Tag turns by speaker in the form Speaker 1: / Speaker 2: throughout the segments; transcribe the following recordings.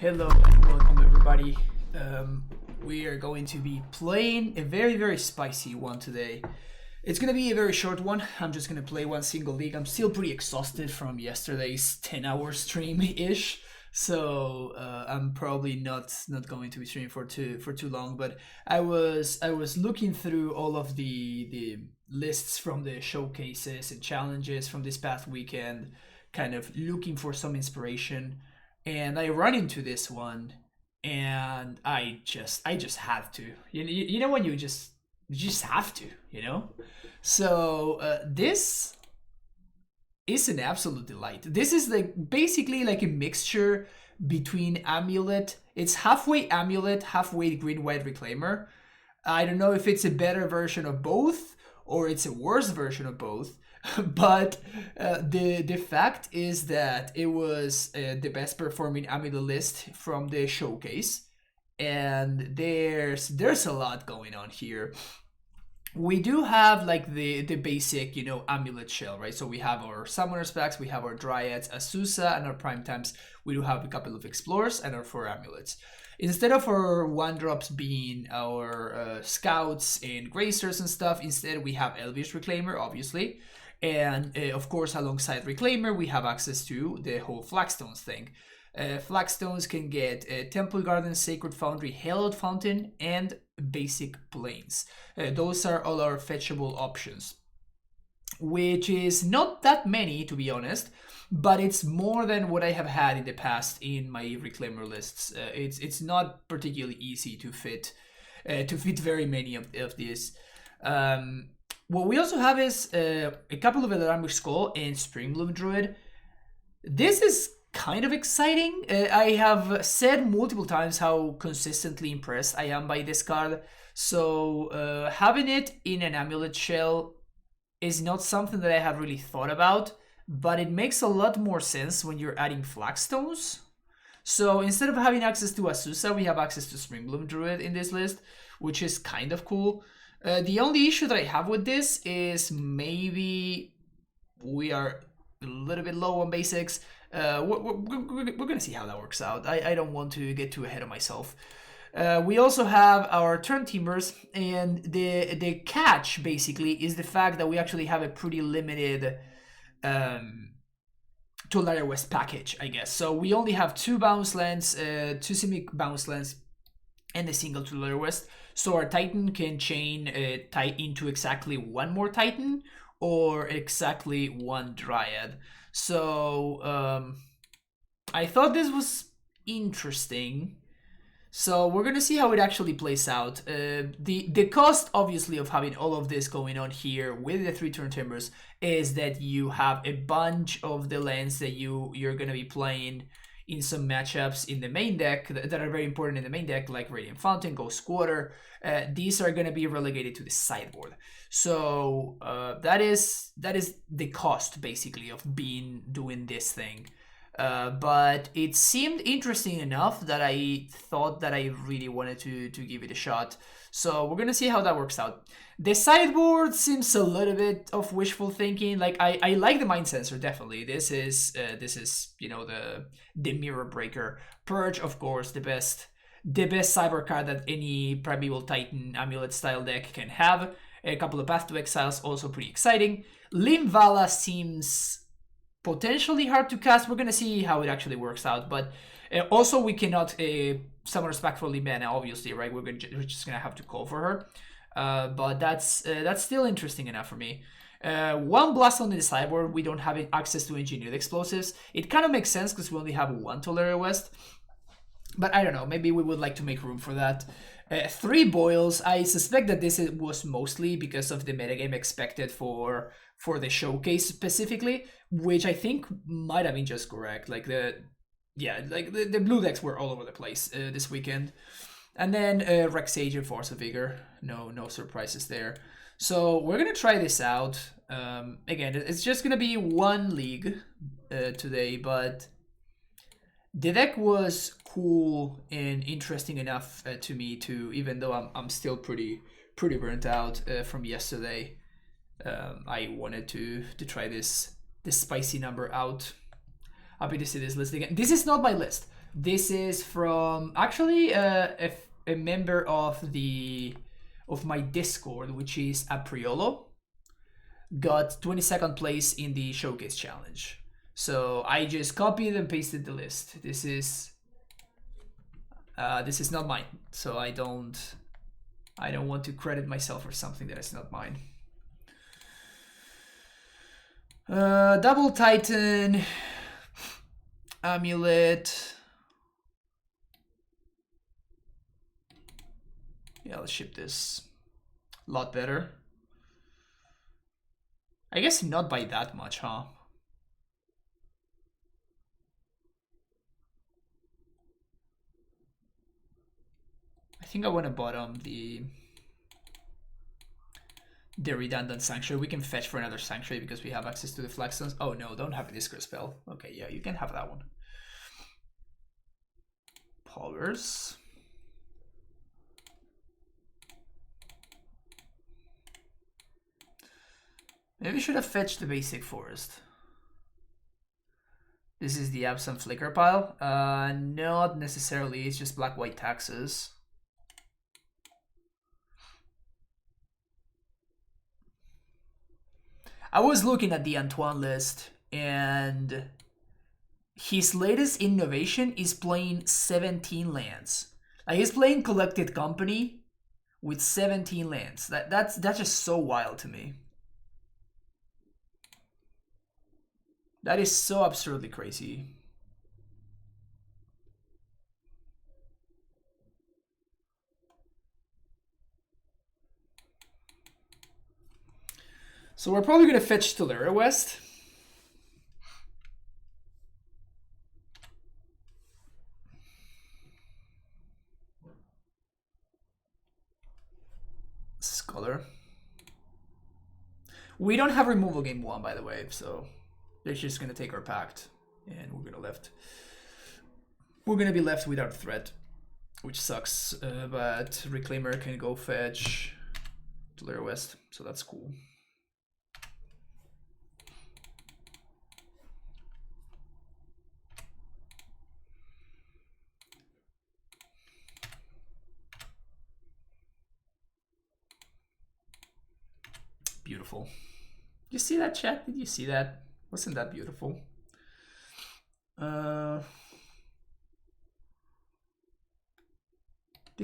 Speaker 1: Hello and welcome everybody. We are going to be playing a very spicy one today. It's gonna be a very short one. I'm just gonna play one single league. I'm still pretty exhausted from yesterday's 10-hour stream-ish, so I'm probably not going to be streaming for too long. But I was looking through all of the lists from the showcases and challenges from this past weekend, kind of looking for some inspiration. And I run into this one, and I just have to. You know when you just have to, you know. So this is an absolute delight. This is like basically like a mixture between AmuLIT. It's halfway AmuLIT, halfway green-white reclaimer. I don't know if it's a better version of both or it's a worse version of both. But the fact is that it was the best performing AmuLIT list from the showcase, and there's a lot going on here. We do have like the basic, you know, AmuLIT shell, right? So we have our summoners packs, we have our dryads, Azusa, and our prime times. We do have a couple of explorers and our 4 amulets. Instead of our 1-drops being our scouts and gracers and stuff, instead we have Elvish Reclaimer, obviously. And of course, alongside Reclaimer, we have access to the whole Flagstones thing. Flagstones can get Temple Garden, Sacred Foundry, Hallowed Fountain, and Basic Plains. Those are all our fetchable options, which is not that many, to be honest, but it's more than what I have had in the past in my Reclaimer lists. It's not particularly easy to fit very many of these. What we also have is a couple of Eldrazi Skull and Springbloom Druid. This is kind of exciting. I have said multiple times how consistently impressed I am by this card. So having it in an AmuLIT shell is not something that I have really thought about, but it makes a lot more sense when you're adding Flagstones. So instead of having access to Azusa, we have access to Springbloom Druid in this list, which is kind of cool. The only issue that I have with this is maybe we are a little bit low on basics. We're gonna see how that works out. I don't want to get too ahead of myself. We also have our turn teamers, and the catch basically is the fact that we actually have a pretty limited Tolaria West package, I guess. So we only have 2 bounce lands, 2 Simic bounce lands, and a single Tolaria West. So our Titan can chain into exactly 1 more Titan or exactly 1 Dryad. So I thought this was interesting. So we're gonna see how it actually plays out. The cost, obviously, of having all of this going on here with the 3 turn timbers is that you have a bunch of the lands that you're gonna be playing in some matchups in the main deck that are very important in the main deck, like Radiant Fountain, Ghost Quarter. These are going to be relegated to the sideboard. So that is the cost, basically, of doing this thing. But it seemed interesting enough that I thought that I really wanted to give it a shot. So we're going to see how that works out. The sideboard seems a little bit of wishful thinking. Like I like the Mind Sensor, definitely. This is you know, the Mirror Breaker. Purge, of course, the best cyber card that any Primeval Titan AmuLIT style deck can have. A couple of Path to Exiles, also pretty exciting. Limvala seems potentially hard to cast. We're gonna see how it actually works out, but also we cannot summon Spec for Limana, obviously, right? We're just gonna have to call for her. But that's still interesting enough for me. 1 blast on the sideboard. We don't have access to engineered explosives. It kind of makes sense because we only have 1 Tolaria West. But I don't know, maybe we would like to make room for that. 3 boils. I suspect that this was mostly because of the metagame expected for the showcase specifically, which I think might have been just correct. Like the blue decks were all over the place this weekend. And then Rex Sage and Force of Vigor. No surprises there. So we're gonna try this out. Again, it's just gonna be 1 league today, but the deck was cool and interesting enough to me to, even though I'm still pretty burnt out from yesterday. I wanted to try this spicy number out. Happy to see this list again. This is not my list, This is from actually a member of my Discord, which is Apriolo. Got 22nd place in the showcase challenge. So I just copied and pasted the list. This is not mine, so I don't want to credit myself for something that is not mine. Double Titan, AmuLIT. Yeah, let's ship this. A lot better. I guess not by that much, huh? I think I want to bottom the redundant Sanctuary. We can fetch for another Sanctuary because we have access to the Flagstones. Oh no, don't have a Discard spell. Okay, yeah, you can have that one. Powers. Maybe we should have fetched the basic forest. This is the Absent Flicker pile. Not necessarily, it's just black-white taxes. I was looking at the Antoine list, and his latest innovation is playing 17 lands. Like, he's playing Collected Company with 17 lands. That's just so wild to me. That is so absurdly crazy. So we're probably going to fetch Soulherder West. Scholar. We don't have removal game 1, by the way, so they're just going to take our pact, and we're going to be left without threat, which sucks, but Reclaimer can go fetch Soulherder West, so that's cool. Beautiful. You see that, chat? Did you see that? Wasn't that beautiful? They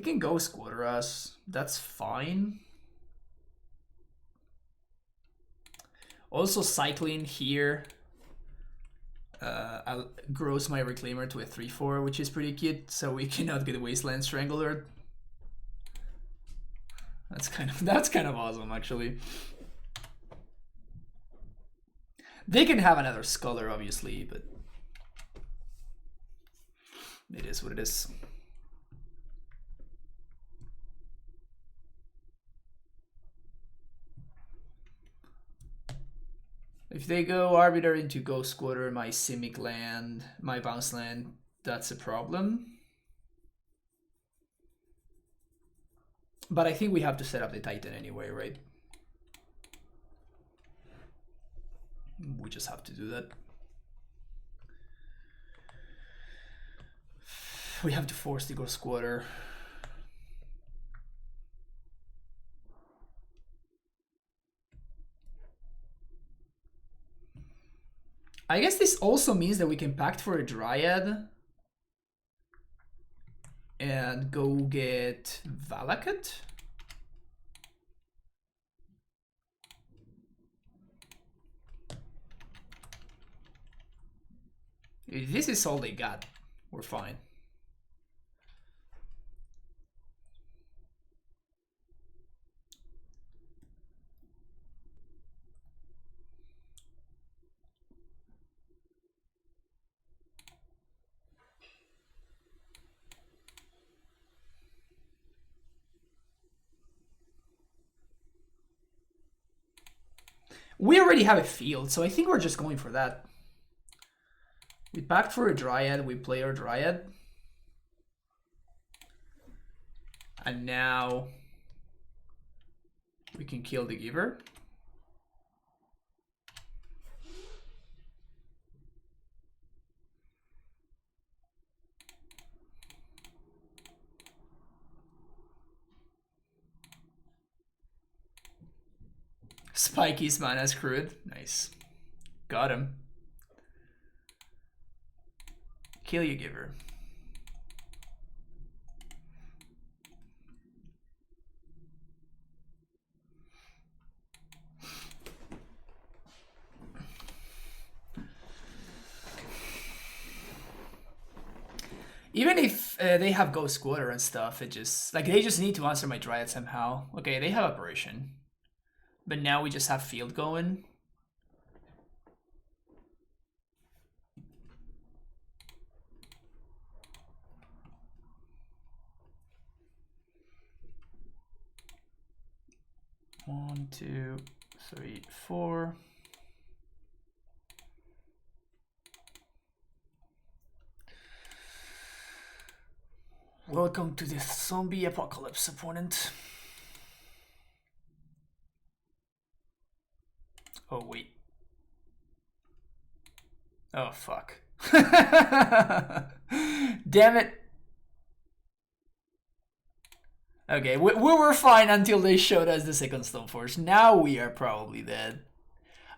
Speaker 1: can go squatter us. That's fine. Also cycling here grows my Reclaimer to a 3/4, which is pretty cute, so we cannot get Wasteland Strangler. That's kind of awesome, actually. They can have another Scholar, obviously, but it is what it is. If they go Arbiter into Ghost Squatter, my Simic land, my bounce land, that's a problem. But I think we have to set up the Titan anyway, right? We just have to do that. We have to force the Ghost Squatter. I guess this also means that we can pact for a Dryad and go get Valakut. If this is all they got, we're fine. We already have a field, so I think we're just going for that. We packed for a Dryad, we play our Dryad. And now we can kill the Giver. Spiky's mana screwed. Nice. Got him. Kill you, giver. Even if they have Ghost Quarter and stuff, it just like they just need to answer my Dryad somehow. Okay, they have Apparition, but now we just have Field going. One, two, three, four. Welcome to the zombie apocalypse, opponent. Oh, wait. Oh, fuck. Damn it. Okay, we were fine until they showed us the second Stoneforge. Now we are probably dead.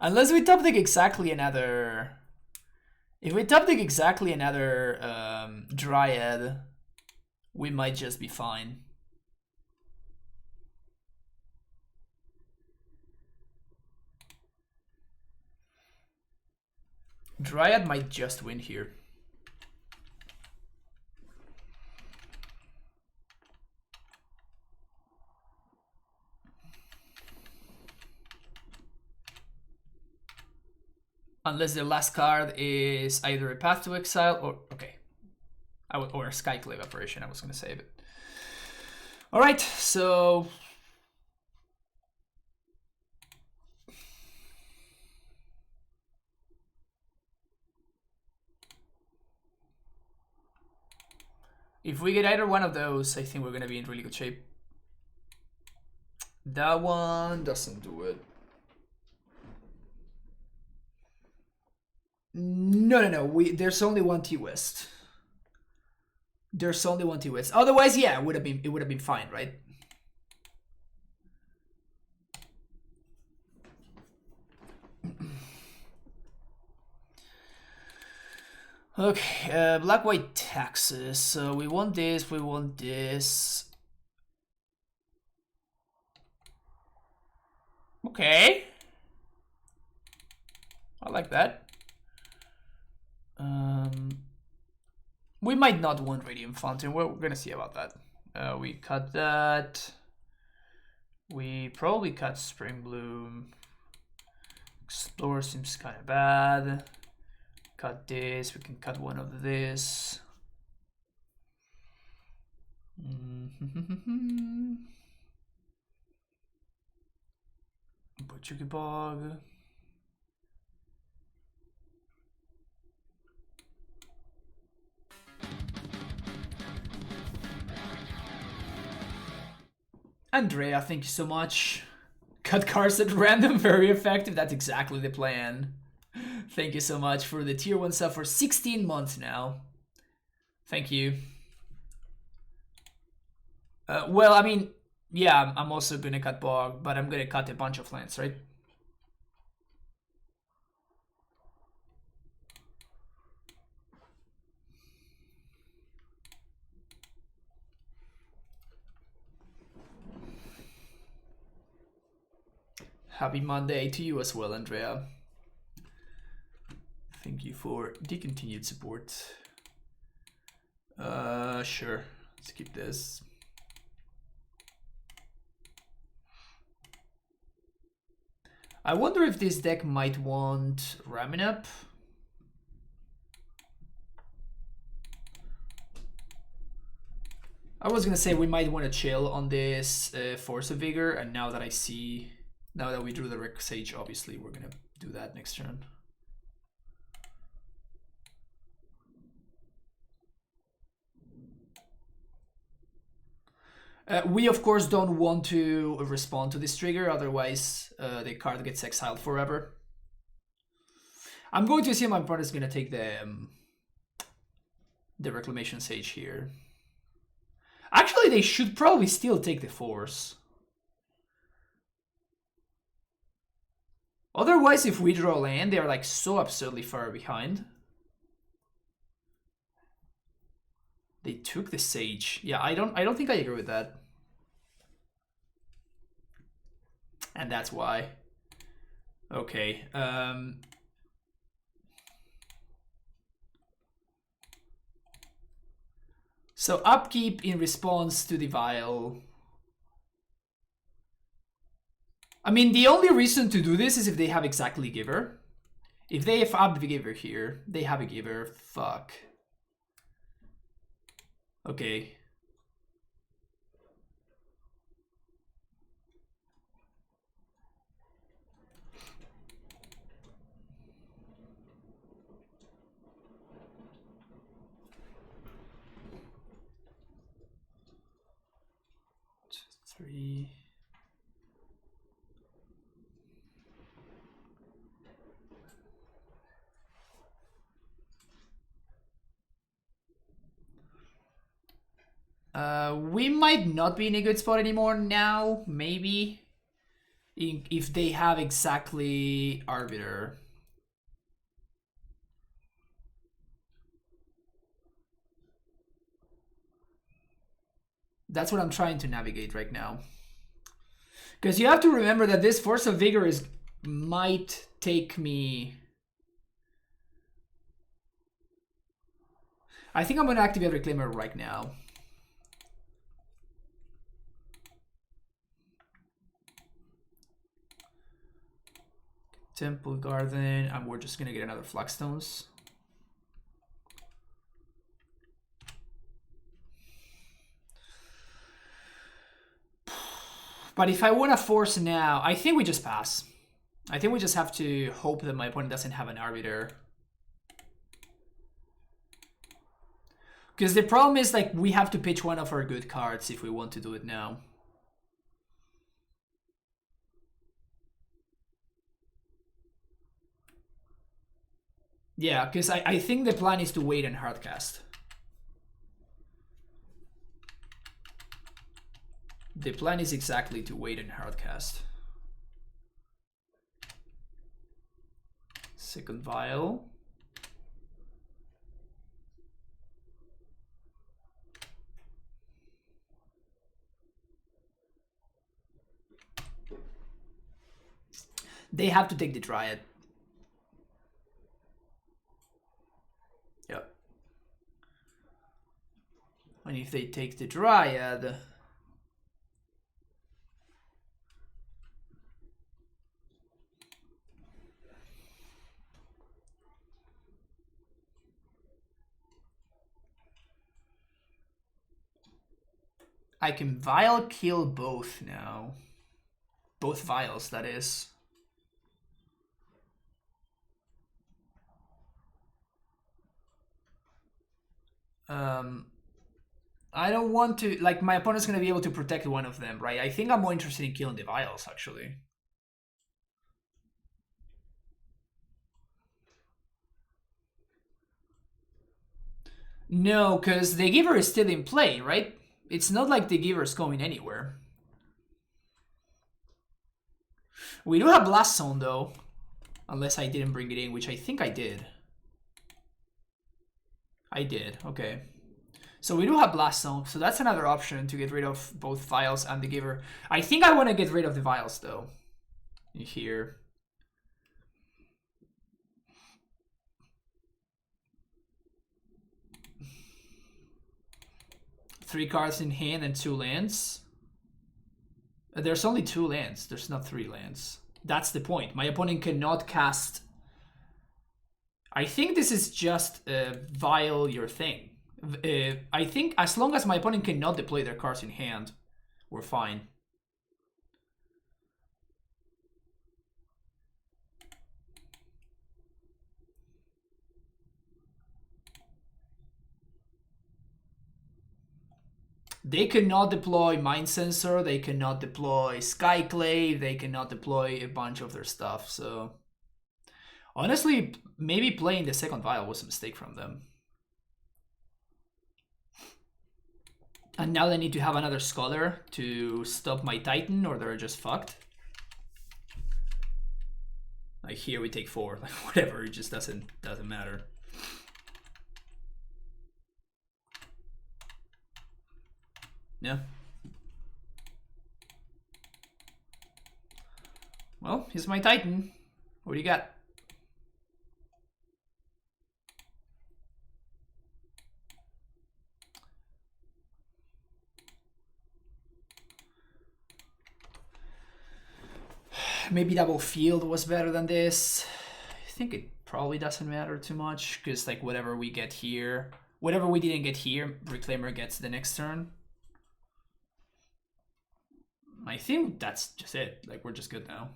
Speaker 1: Unless we top deck exactly another... If we top deck exactly another Dryad, we might just be fine. Dryad might just win here. Unless the last card is either a Path to Exile or... Okay. Or a Skyclave Apparition, I was going to save it. Alright, so... If we get either one of those, I think we're going to be in really good shape. That one doesn't do it. No. There's only one T-West. There's only one T-West. Otherwise, yeah, it would have been fine, right? Okay, black-white taxes. So we want this, we want this. Okay. I like that. We might not want Radiant Fountain. We're gonna see about that. We cut that. We probably cut Spring Bloom. Explore seems kind of bad. Cut this. We can cut one of this. Bog. Andrea, thank you so much. Cut cards at random, very effective. That's exactly the plan. Thank you so much for the tier 1 sub for 16 months now. Thank you. Well, I mean, yeah, I'm also gonna cut Bog, but I'm gonna cut a bunch of lands, right? Happy Monday to you as well, Andrea. Thank you for the continued support. Sure. Let's keep this. I wonder if this deck might want Ramming Up. I was gonna say we might want to chill on this Force of Vigor, and now that I see, now that we drew the Rick Sage, obviously we're gonna do that next turn. We of course don't want to respond to this trigger, otherwise the card gets exiled forever. I'm going to assume my opponent is gonna take the Reclamation Sage here. Actually, they should probably still take the Force. Otherwise, if we draw land, they're like so absurdly far behind. They took the Sage. Yeah, I don't think I agree with that. And that's why. Okay. So upkeep in response to the Vial. I mean, the only reason to do this is if they have exactly Giver. If they have up the Giver here, they have a Giver. Fuck. Okay. Three. We might not be in a good spot anymore now, maybe. If they have exactly Arbiter. That's what I'm trying to navigate right now. Because you have to remember that this Force of Vigor might take me... I think I'm going to activate Reclaimer right now. Temple Garden, and we're just going to get another Flagstones. But if I want to force now, I think we just pass. I think we just have to hope that my opponent doesn't have an Arbiter. Because the problem is, like, we have to pitch one of our good cards if we want to do it now. Yeah, because I think the plan is to wait and hardcast. The plan is exactly to wait and hardcast. Second Vial. They have to take the Dryad. Yep. And if they take the Dryad... I can Vial kill both now. Both Vials, that is. I don't want to... Like, my opponent's going to be able to protect one of them, right? I think I'm more interested in killing the Vials, actually. No, because the Giver is still in play, right? It's not like the Giver's going anywhere. We do have Blast Zone, though. Unless I didn't bring it in, which I think I did. I did, okay. So we do have Blast Zone, so that's another option to get rid of both Vials and the Giver. I think I want to get rid of the Vials, though. Here. Three cards in hand and 2 lands. There's only 2 lands. There's not 3 lands. That's the point. My opponent cannot cast... I think this is just Vial your thing. I think as long as my opponent cannot deploy their cards in hand, we're fine. They cannot deploy Mind Sensor, they cannot deploy Skyclave, they cannot deploy a bunch of their stuff, so... Honestly, maybe playing the second Vial was a mistake from them. And now they need to have another Scholar to stop my Titan, or they're just fucked. Like here we take 4, like whatever, it just doesn't matter. Yeah. Well, here's my Titan. What do you got? Maybe double field was better than this. I think it probably doesn't matter too much, because like whatever we get here, whatever we didn't get here, Reclaimer gets the next turn. I think that's just it. Like we're just good now.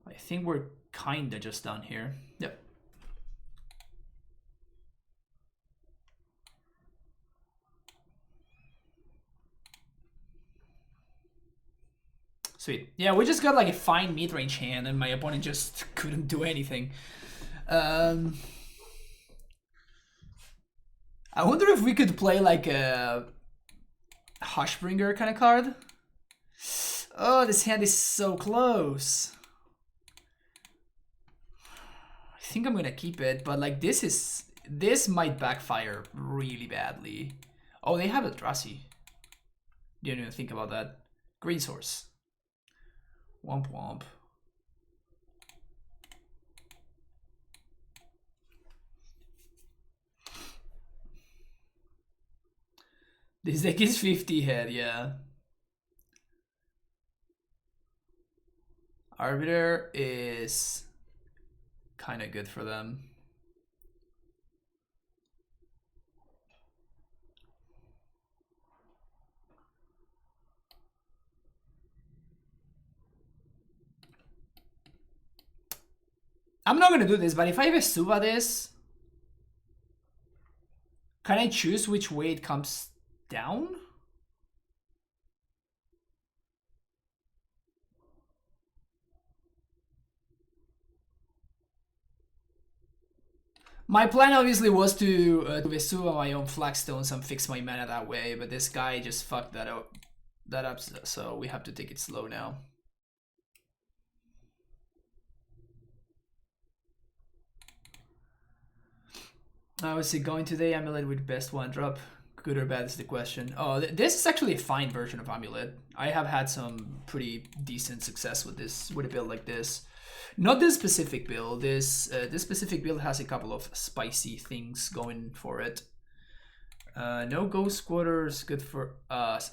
Speaker 1: I think we're kinda just done here. Yep. Sweet. Yeah, we just got like a fine mid-range hand and my opponent just couldn't do anything. I wonder if we could play like a Hushbringer kind of card. Oh, this hand is so close. I think I'm gonna keep it, but like this might backfire really badly. Oh, they have Eldrazi. Didn't even think about that. Green source. Womp womp. This deck is 50 head, yeah. Arbiter is kind of good for them. I'm not gonna do this, but if I Vesuva this, can I choose which way it comes down? My plan obviously was to Vesuva my own Flagstones and fix my mana that way, but this guy just fucked that up, so we have to take it slow now. How is it going today? AmuLIT with best one drop. Good or bad is the question. Oh, this is actually a fine version of AmuLIT. I have had some pretty decent success with this, with a build like this. Not this specific build. This specific build has a couple of spicy things going for it. No Ghost Quarters, good for us.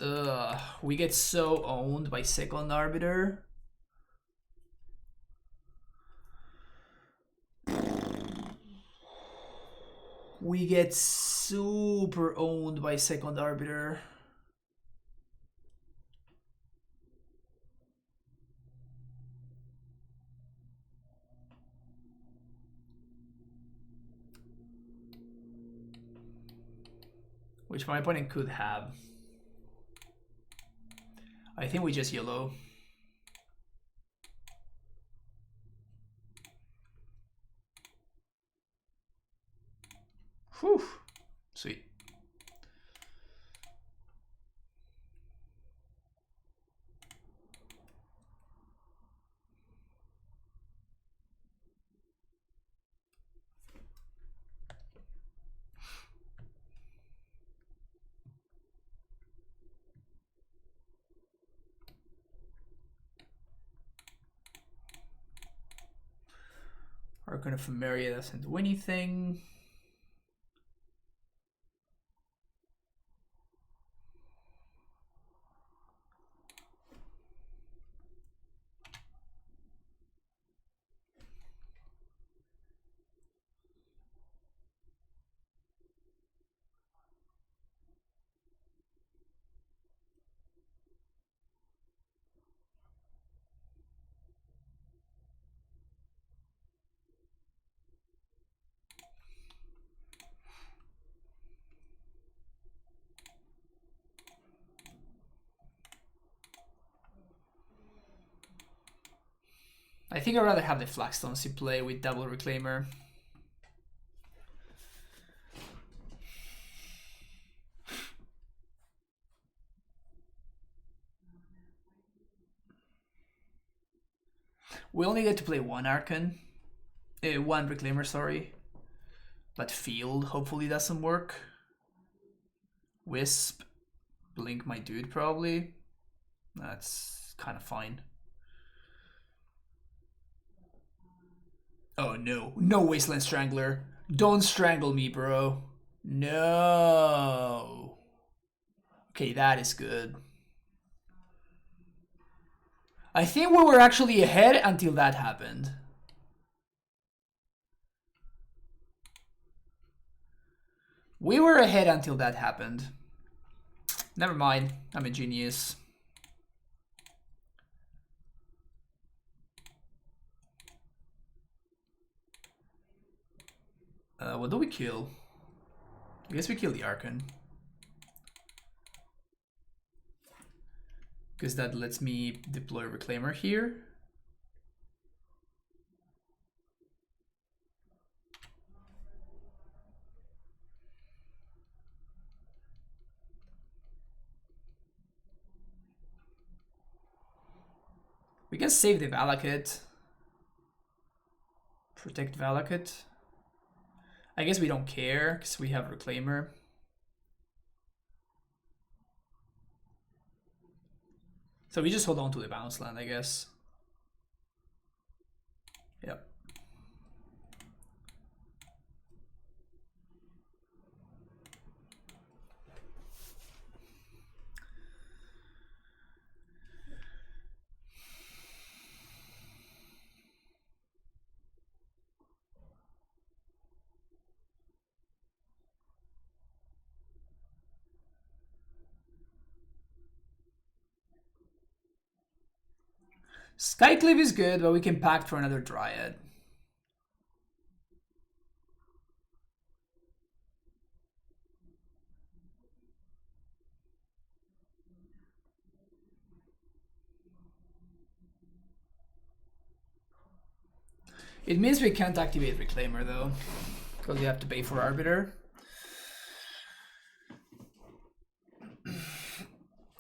Speaker 1: We get so owned by Second Arbiter. We get super owned by Second Arbiter. Which my opponent could have. I think we just YOLO. Whew. Sweet. Archon of Ephemeria doesn't do anything. I think I'd rather have the Flagstones you play with double Reclaimer. We only get to play one Archon. One Reclaimer, sorry. But Field hopefully doesn't work. Wisp. Blink my dude probably. That's kind of fine. Oh no. No Wasteland Strangler. Don't strangle me, bro. No. Okay, that is good. I think we were actually ahead until that happened. We were ahead until that happened. Never mind. I'm a genius. What do we kill? I guess we kill the Archon. Because that lets me deploy Reclaimer here. We can save the Valakut. Protect Valakut. I guess we don't care because we have Reclaimer. So we just hold on to the bounce land, I guess. Yep. Skyclave is good, but we can pact for another Dryad. It means we can't activate Reclaimer though, because we have to pay for Arbiter.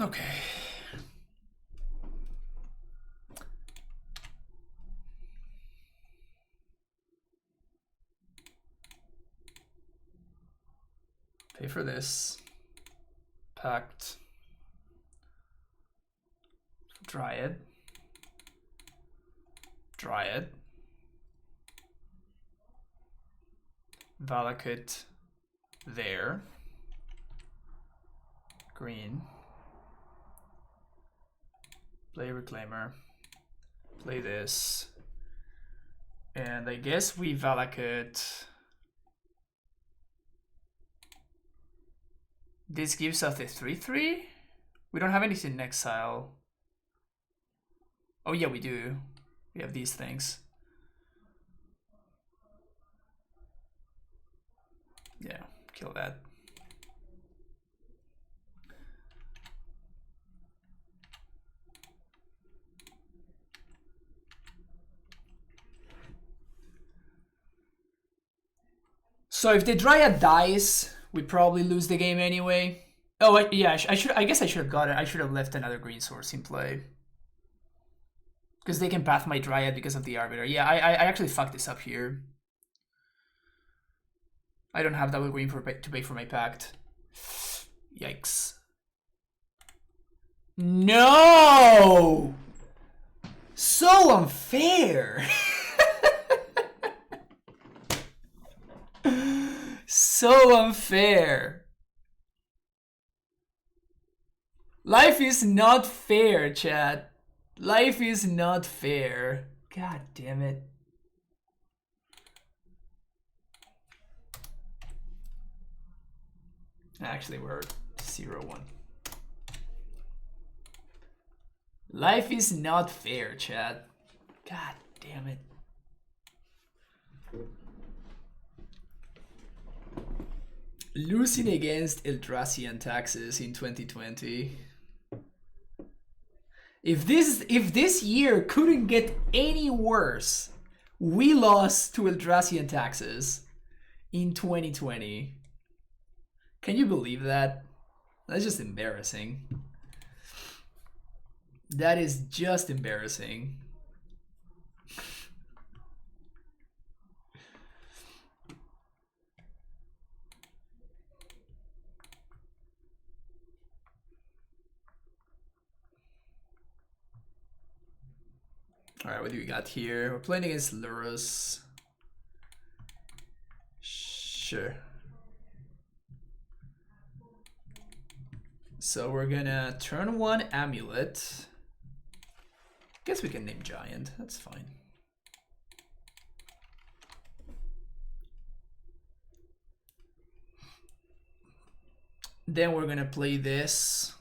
Speaker 1: Okay. Pay for this. Pact. Dryad. Dryad. Valakut there. Green. Play Reclaimer. Play this. And I guess we Valakut. This gives us a 3/3. We don't have anything in exile. Oh yeah, we do. We have these things. Yeah, kill that. So if the Dryad dies, we probably lose the game anyway. Oh yeah, I guess I should have got it. I should have left another green source in play. Because they can path my Dryad because of the Arbiter. Yeah, I actually fucked this up here. I don't have double green to pay for my pact. Yikes. No! So unfair! So unfair. Life is not fair, chat. Life is not fair. God damn it. Actually, we're 0-1. Life is not fair, chat. God damn it. Losing against Eldrazi and taxes in 2020. If this year couldn't get any worse, we lost to Eldrazi and taxes in 2020. Can you believe that? That's just embarrassing. That is just embarrassing. Alright, what do we got here? We're playing against Lurrus. Sure. So we're gonna turn 1 AmuLIT. Guess we can name Giant, that's fine. Then we're gonna play this.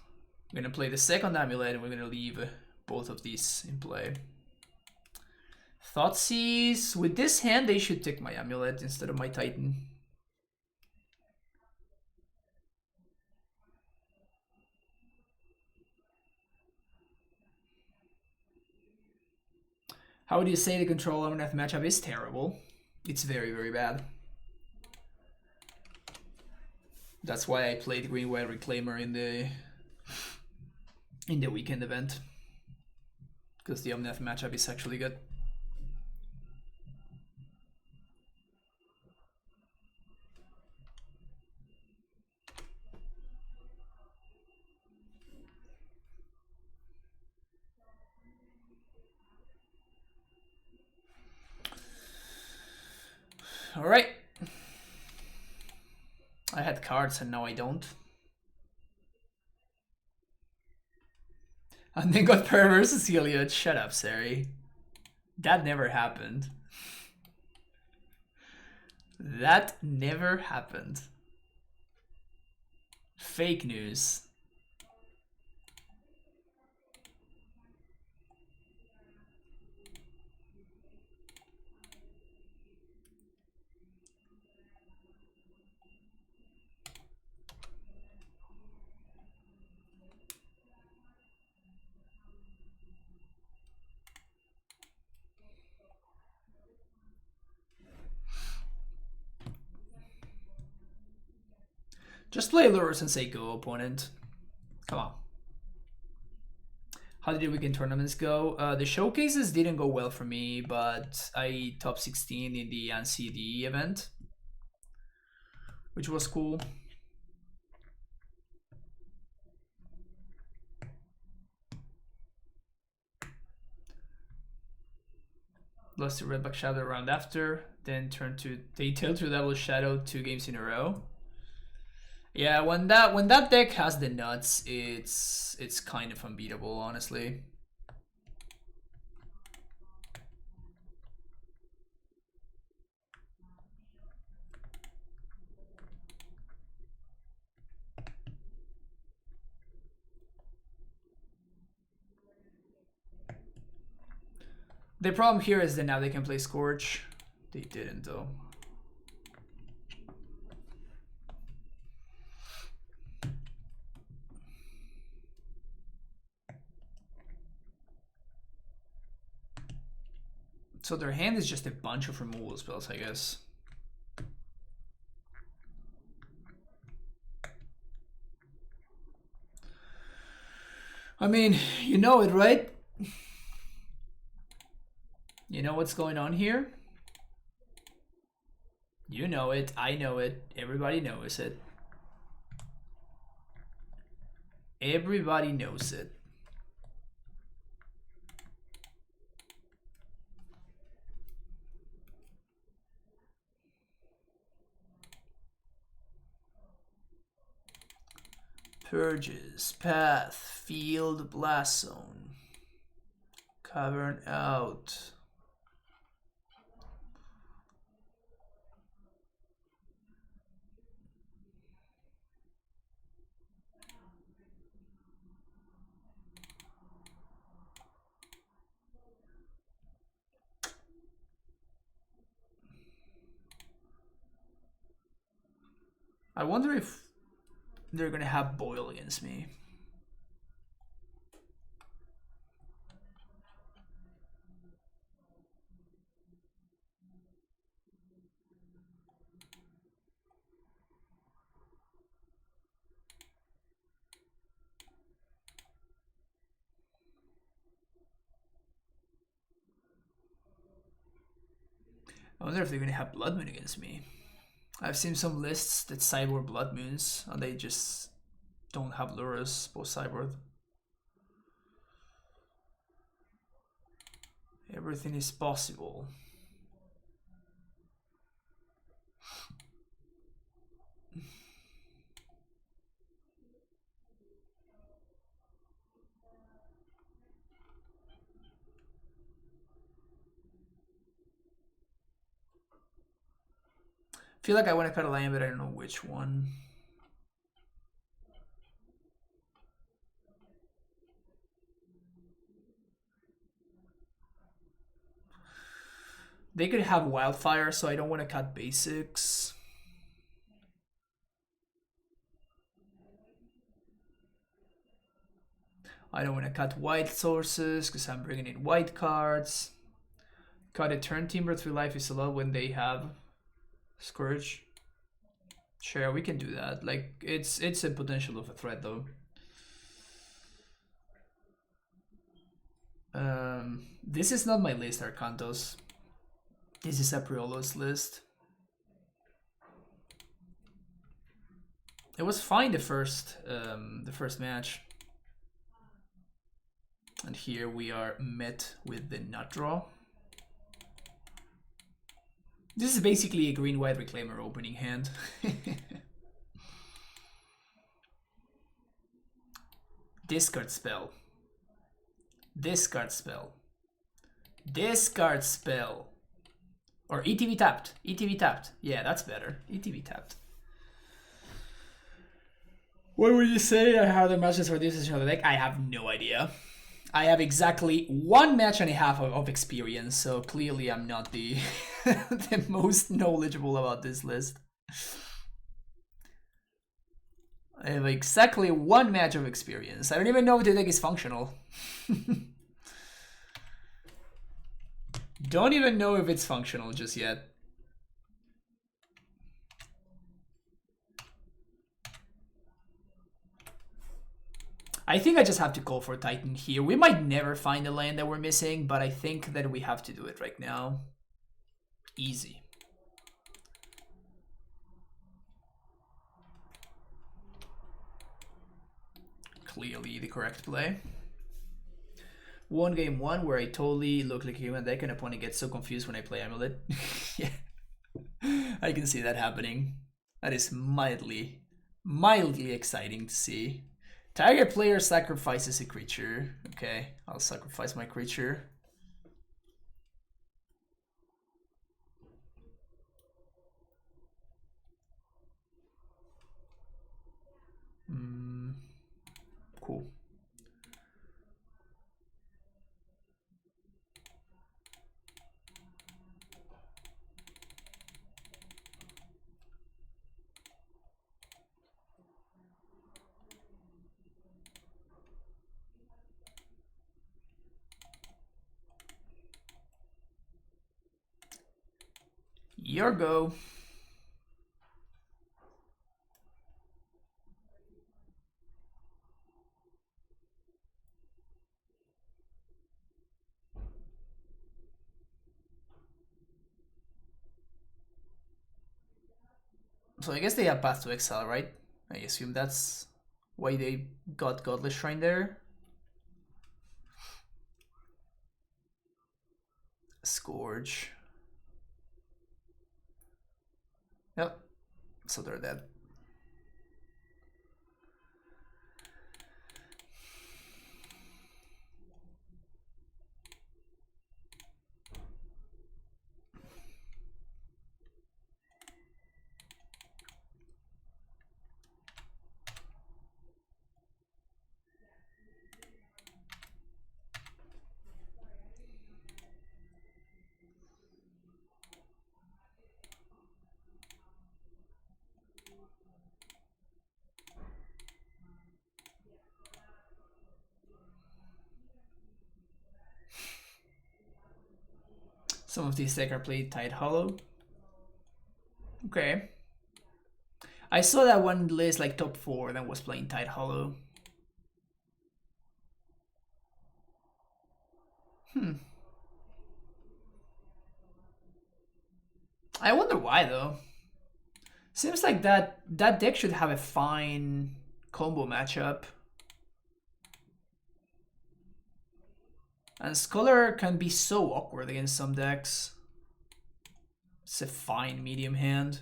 Speaker 1: We're gonna play the second AmuLIT and we're gonna leave both of these in play. Thoughtseize. With this hand, they should take my AmuLIT instead of my Titan. How would you say the control Omnath matchup is terrible? It's very, very bad. That's why I played Green White Reclaimer in the weekend event. Because the Omnath matchup is actually good. All right. I had cards and now I don't. And then got Para versus Heliod. Shut up, Sari. That never happened. That never happened. Fake news. Just play Lurrus and say go, opponent. Come on. How did the weekend tournaments go? The showcases didn't go well for me, but I top 16 in the NCD event, which was cool. Lost to Redback Shadow round after, then turned to Daytail to Devil Shadow 2 games in a row. Yeah, when that deck has the nuts, it's kind of unbeatable, honestly. The problem here is that now they can play Scorch. They didn't though. So their hand is just a bunch of removal spells, I guess. I mean, you know it, right? You know what's going on here? You know it, I know it, everybody knows it. Everybody knows it. Purges, Path, Field, Blast Zone, Cavern out. I wonder if they're gonna have Boil against me. I wonder if they're gonna have Blood Moon against me. I've seen some lists that sideboard Blood Moons and they just don't have Lurrus post sideboard. Everything is possible. I feel like I want to cut a land, but I don't know which one. They could have wildfire, so I don't want to cut basics. I don't want to cut white sources because I'm bringing in white cards. Cut a turn timber 3 life is a lot when they have Scourge. Sure, we can do that. Like it's a potential of a threat though. This is not my list, Arcantos. This is Apriolo's list. It was fine the first match. And here we are met with the nut draw. This is basically a green-white reclaimer opening hand. Discard spell. Discard spell. Discard spell. Or ETB tapped. ETB tapped. Yeah, that's better. ETB tapped. What would you say? How the matches for this is on the deck? I have no idea. I have exactly 1 match and a half of experience, so clearly I'm not the the most knowledgeable about this list. I have exactly 1 match of experience. I don't even know if the deck is functional. Don't even know if it's functional just yet. I think I just have to call for Titan here. We might never find the land that we're missing, but I think that we have to do it right now. Easy. Clearly the correct play. Game 1 where I totally look like a human deck and opponent gets so confused when I play AmuLIT. Yeah, I can see that happening. That is mildly exciting to see. Target player sacrifices a creature. Okay, I'll sacrifice my creature. Cool. Your go. So I guess they have Path to Exile, right? I assume that's why they got Godless Shrine there. Scourge. Yep. So they're dead. Some of these decks are played Tide Hollow. Okay. I saw that one list like top 4 that was playing Tide Hollow. I wonder why though. Seems like that deck should have a fine combo matchup. And Scholar can be so awkward against some decks. It's a fine medium hand.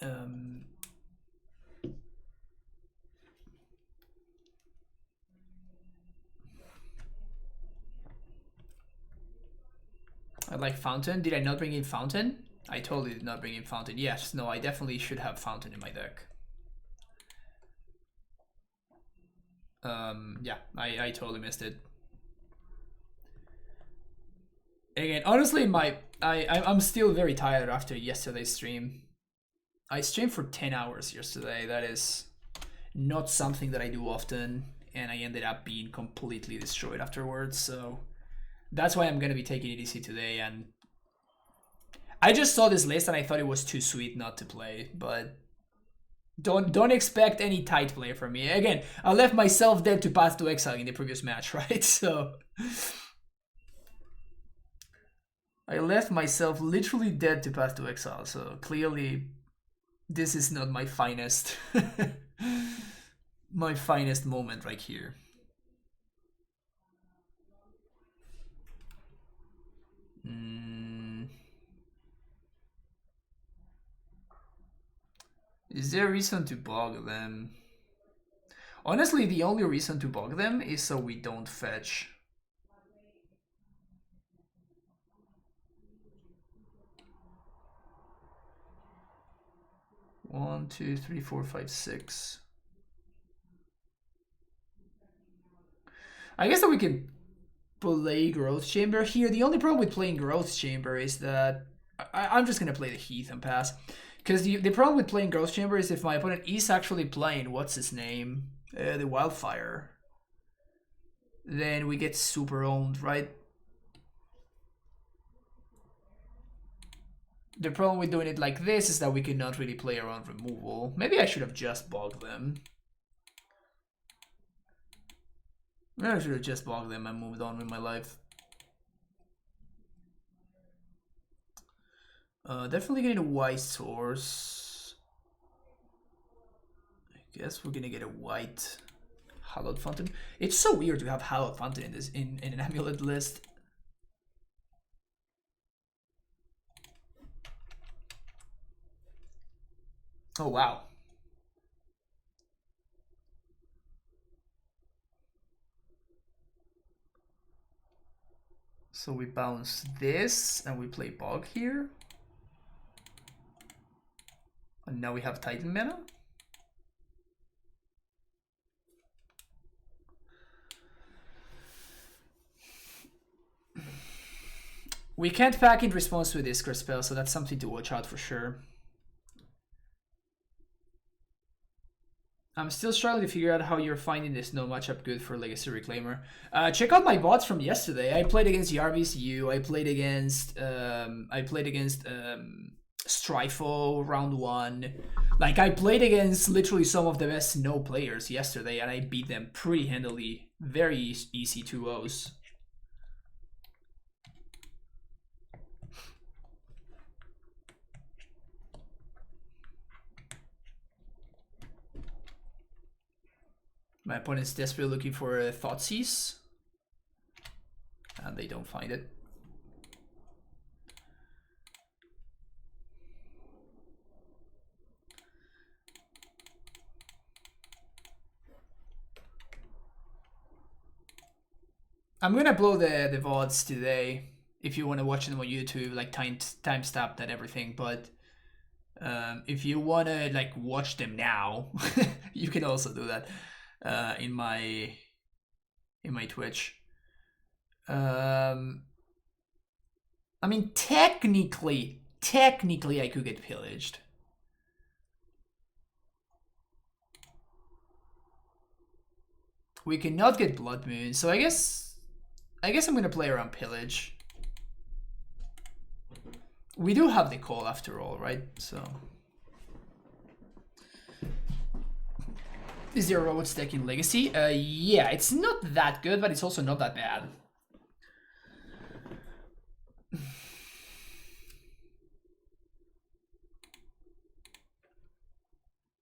Speaker 1: I like Fountain. Did I not bring in Fountain? I totally did not bring in Fountain. Yes, no, I definitely should have Fountain in my deck. Yeah, I totally missed it. Again, honestly, I'm still very tired after yesterday's stream. I streamed for 10 hours yesterday. That is not something that I do often, and I ended up being completely destroyed afterwards, so that's why I'm gonna be taking it easy today. And I just saw this list and I thought it was too sweet not to play, but don't expect any tight play from me. Again, I left myself dead to Path to Exile in the previous match, right? So I left myself literally dead to Path to Exile, so clearly this is not my finest my finest moment right here. Is there a reason to bog them? Honestly, the only reason to bog them is so we don't fetch. One, two, three, four, five, six. I guess that we can play Growth Chamber here. The only problem with playing Growth Chamber is that I'm just gonna play the Heath and pass. Because the problem with playing Growth Chamber is if my opponent is actually playing, what's his name? The Wildfire. Then we get super owned, right? The problem with doing it like this is that we cannot really play around removal. Maybe I should have just bogged them. Maybe I should have just bogged them and moved on with my life. Definitely getting a white source. I guess we're gonna get a white Hallowed Fountain. It's so weird to have Hallowed Fountain in this in an AmuLIT list. Oh wow. So we bounce this and we play Bog here. And now we have Titan mana. We can't pack in response to a Discard spell, so that's something to watch out for sure. I'm still struggling to figure out how you're finding this no matchup good for Legacy Reclaimer. Check out my bots from yesterday. I played against YarVCU. I played against Strifo round 1. Like, I played against literally some of the best snow players yesterday, and I beat them pretty handily. Very easy 2-0s. My opponent's desperately looking for a Thoughtseize, and they don't find it. I'm gonna blow the VODs today if you want to watch them on YouTube, like time stamped and everything. But if you want to like watch them now, you can also do that in my Twitch. I mean, technically, I could get pillaged. We cannot get Blood Moon, so I guess I'm gonna play around pillage. We do have the call after all, right? So is there a robot deck in Legacy? Yeah, it's not that good, but it's also not that bad.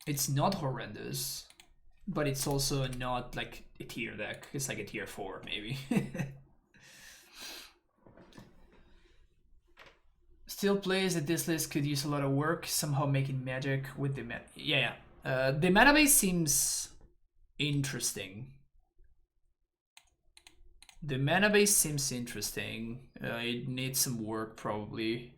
Speaker 1: It's not horrendous. but it's also not like a tier deck. It's like a tier 4 maybe. Still plays that this list could use a lot of work, somehow making magic with the mana. Yeah, the mana base seems interesting. The mana base seems interesting. It needs some work probably.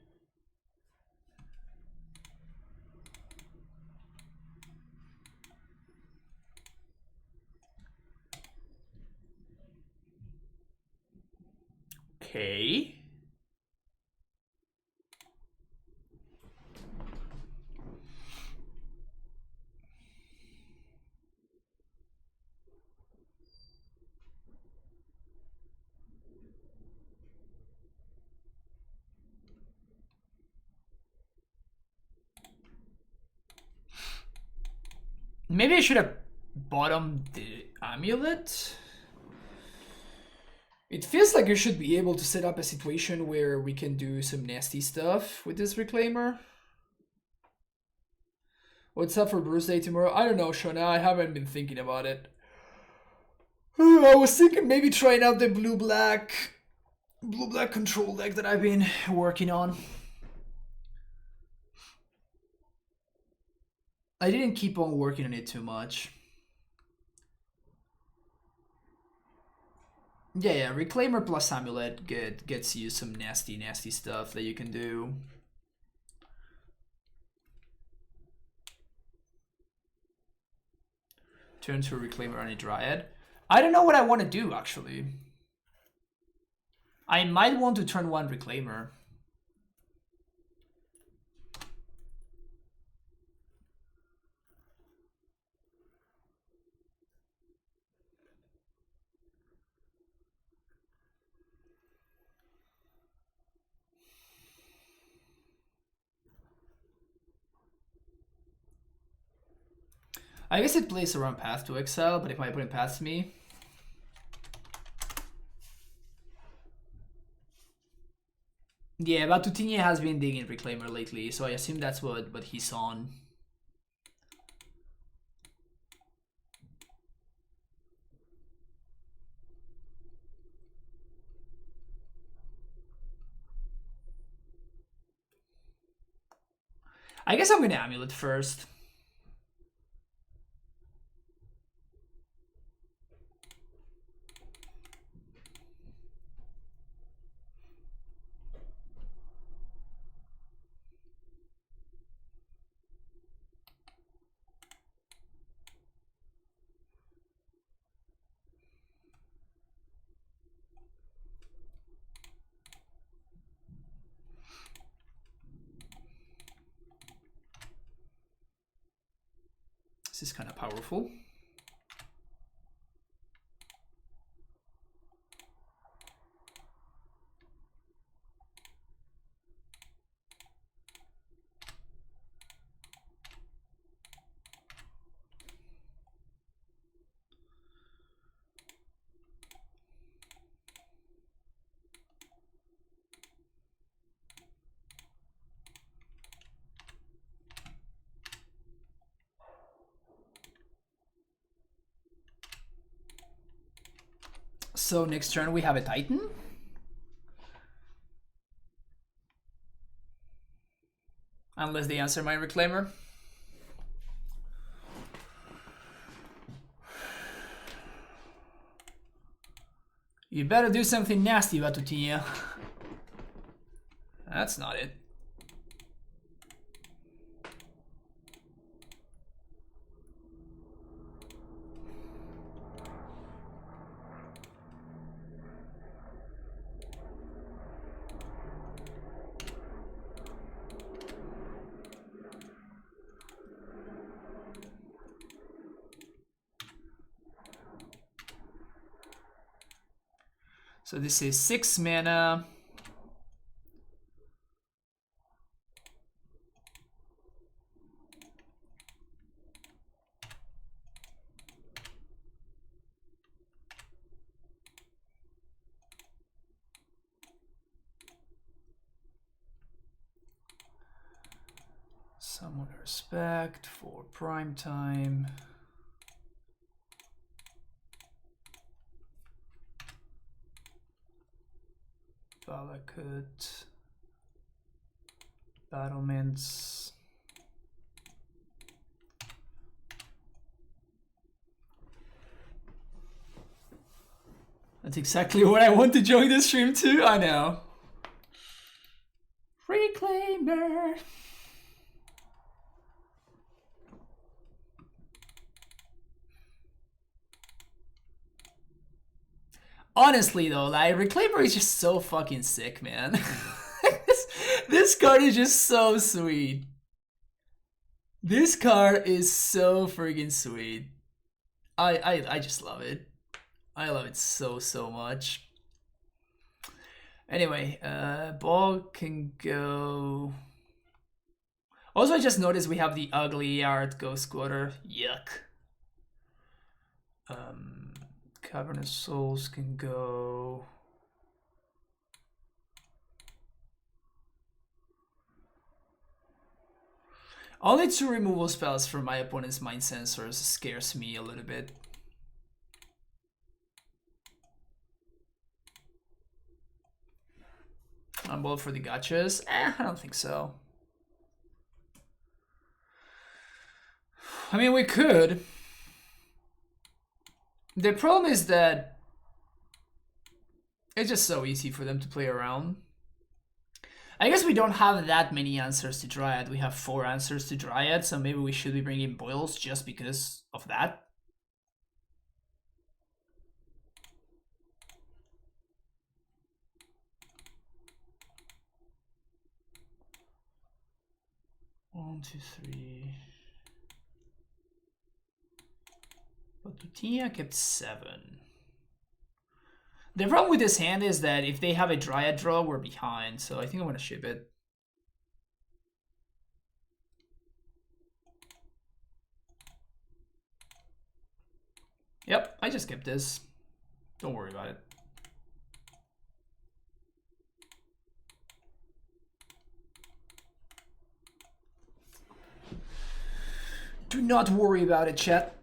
Speaker 1: Okay. Maybe I should have bottomed the AmuLIT. It feels like you should be able to set up a situation where we can do some nasty stuff with this Reclaimer. What's up for Bruce Day tomorrow? I don't know, Shona. I haven't been thinking about it. I was thinking maybe trying out the blue-black control deck that I've been working on. I didn't keep on working on it too much. Yeah, Reclaimer plus AmuLIT gets you some nasty stuff that you can do. Turn to a Reclaimer on a Dryad. I don't know what I want to do, actually. I might want to turn one Reclaimer. I guess it plays around Path to Exile, but if my opponent passes me... Yeah, Batutinia has been digging Reclaimer lately, so I assume that's what he's on. I guess I'm gonna AmuLIT first. This is kind of powerful. So next turn we have a Titan. Unless they answer my Reclaimer. You better do something nasty, Batutinia. That's not it. So this is 6 mana. Someone respect for prime time. Valakut. Battlements. That's exactly what I want to join the stream too. I know. Reclaimer. Honestly though, like Reclaimer is just so fucking sick, man. this card is just so sweet. This card is so freaking sweet. I just love it. I love it so much. Anyway, Bog can go. Also, I just noticed we have the ugly art Ghost Squatter. Yuck. Cavernous Souls can go. Only 2 removal spells from my opponent's Mind Sensors scares me a little bit. Unbolt for the gotchas? I don't think so. I mean, we could. The problem is that it's just so easy for them to play around. I guess we don't have that many answers to Dryad. We have 4 answers to Dryad, so maybe we should be bringing Boils just because of that. One, two, three. But Tutia kept 7. The problem with this hand is that if they have a Dryad draw, we're behind. So I think I'm going to ship it. Yep, I just kept this. Don't worry about it. Do not worry about it, chat.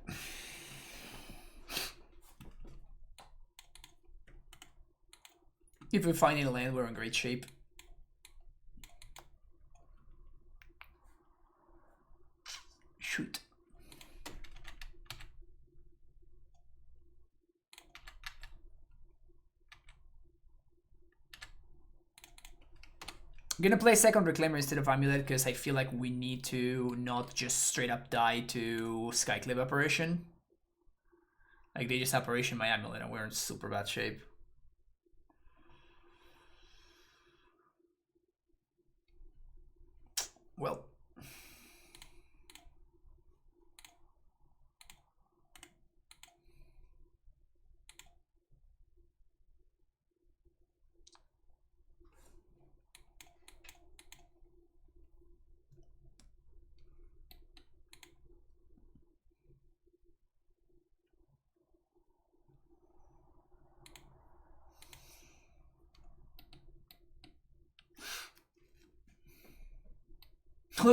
Speaker 1: If we find a land, we're in great shape. Shoot. I'm gonna play second Reclaimer instead of AmuLIT because I feel like we need to not just straight up die to Skyclave Apparition. Like they just Apparition my AmuLIT and we're in super bad shape. Well.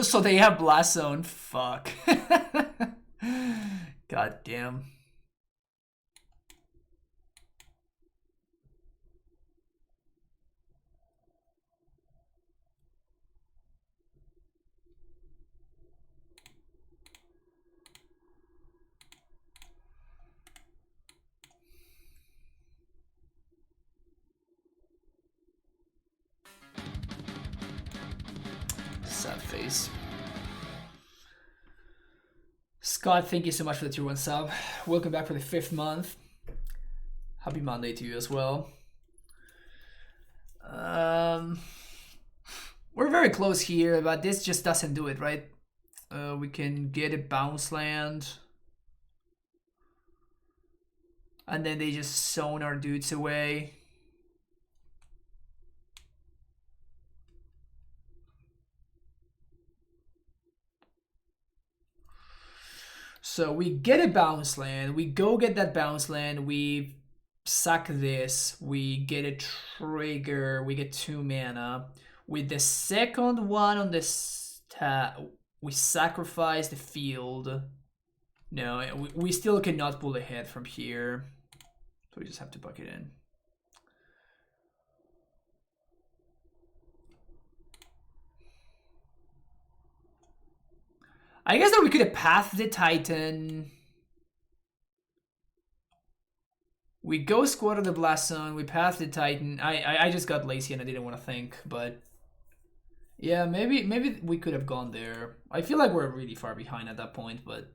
Speaker 1: So they have Blast Zone. Fuck. God damn. Sad face. Scott, thank you so much for the tier 1 sub. Welcome back for the 5th month. Happy Monday to you as well. We're very close here, but this just doesn't do it, right? We can get a bounce land. And then they just zone our dudes away. So we get a bounce land, we go get that bounce land, we sack this, we get a trigger, we get 2 mana. With the second one on this we sacrifice the field. No, we still cannot pull ahead from here. So we just have to buck it in. I guess that we could have pathed the Titan. We go Squad of the Blast Zone, we path the Titan. I just got lazy and I didn't want to think, but yeah, maybe we could have gone there. I feel like we're really far behind at that point, but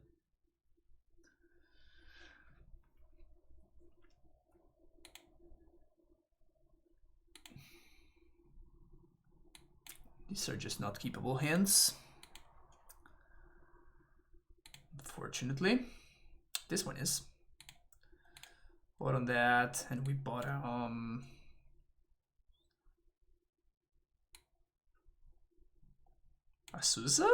Speaker 1: these are just not keepable hands. Unfortunately. This one is. Bought on that, and we bought Azusa?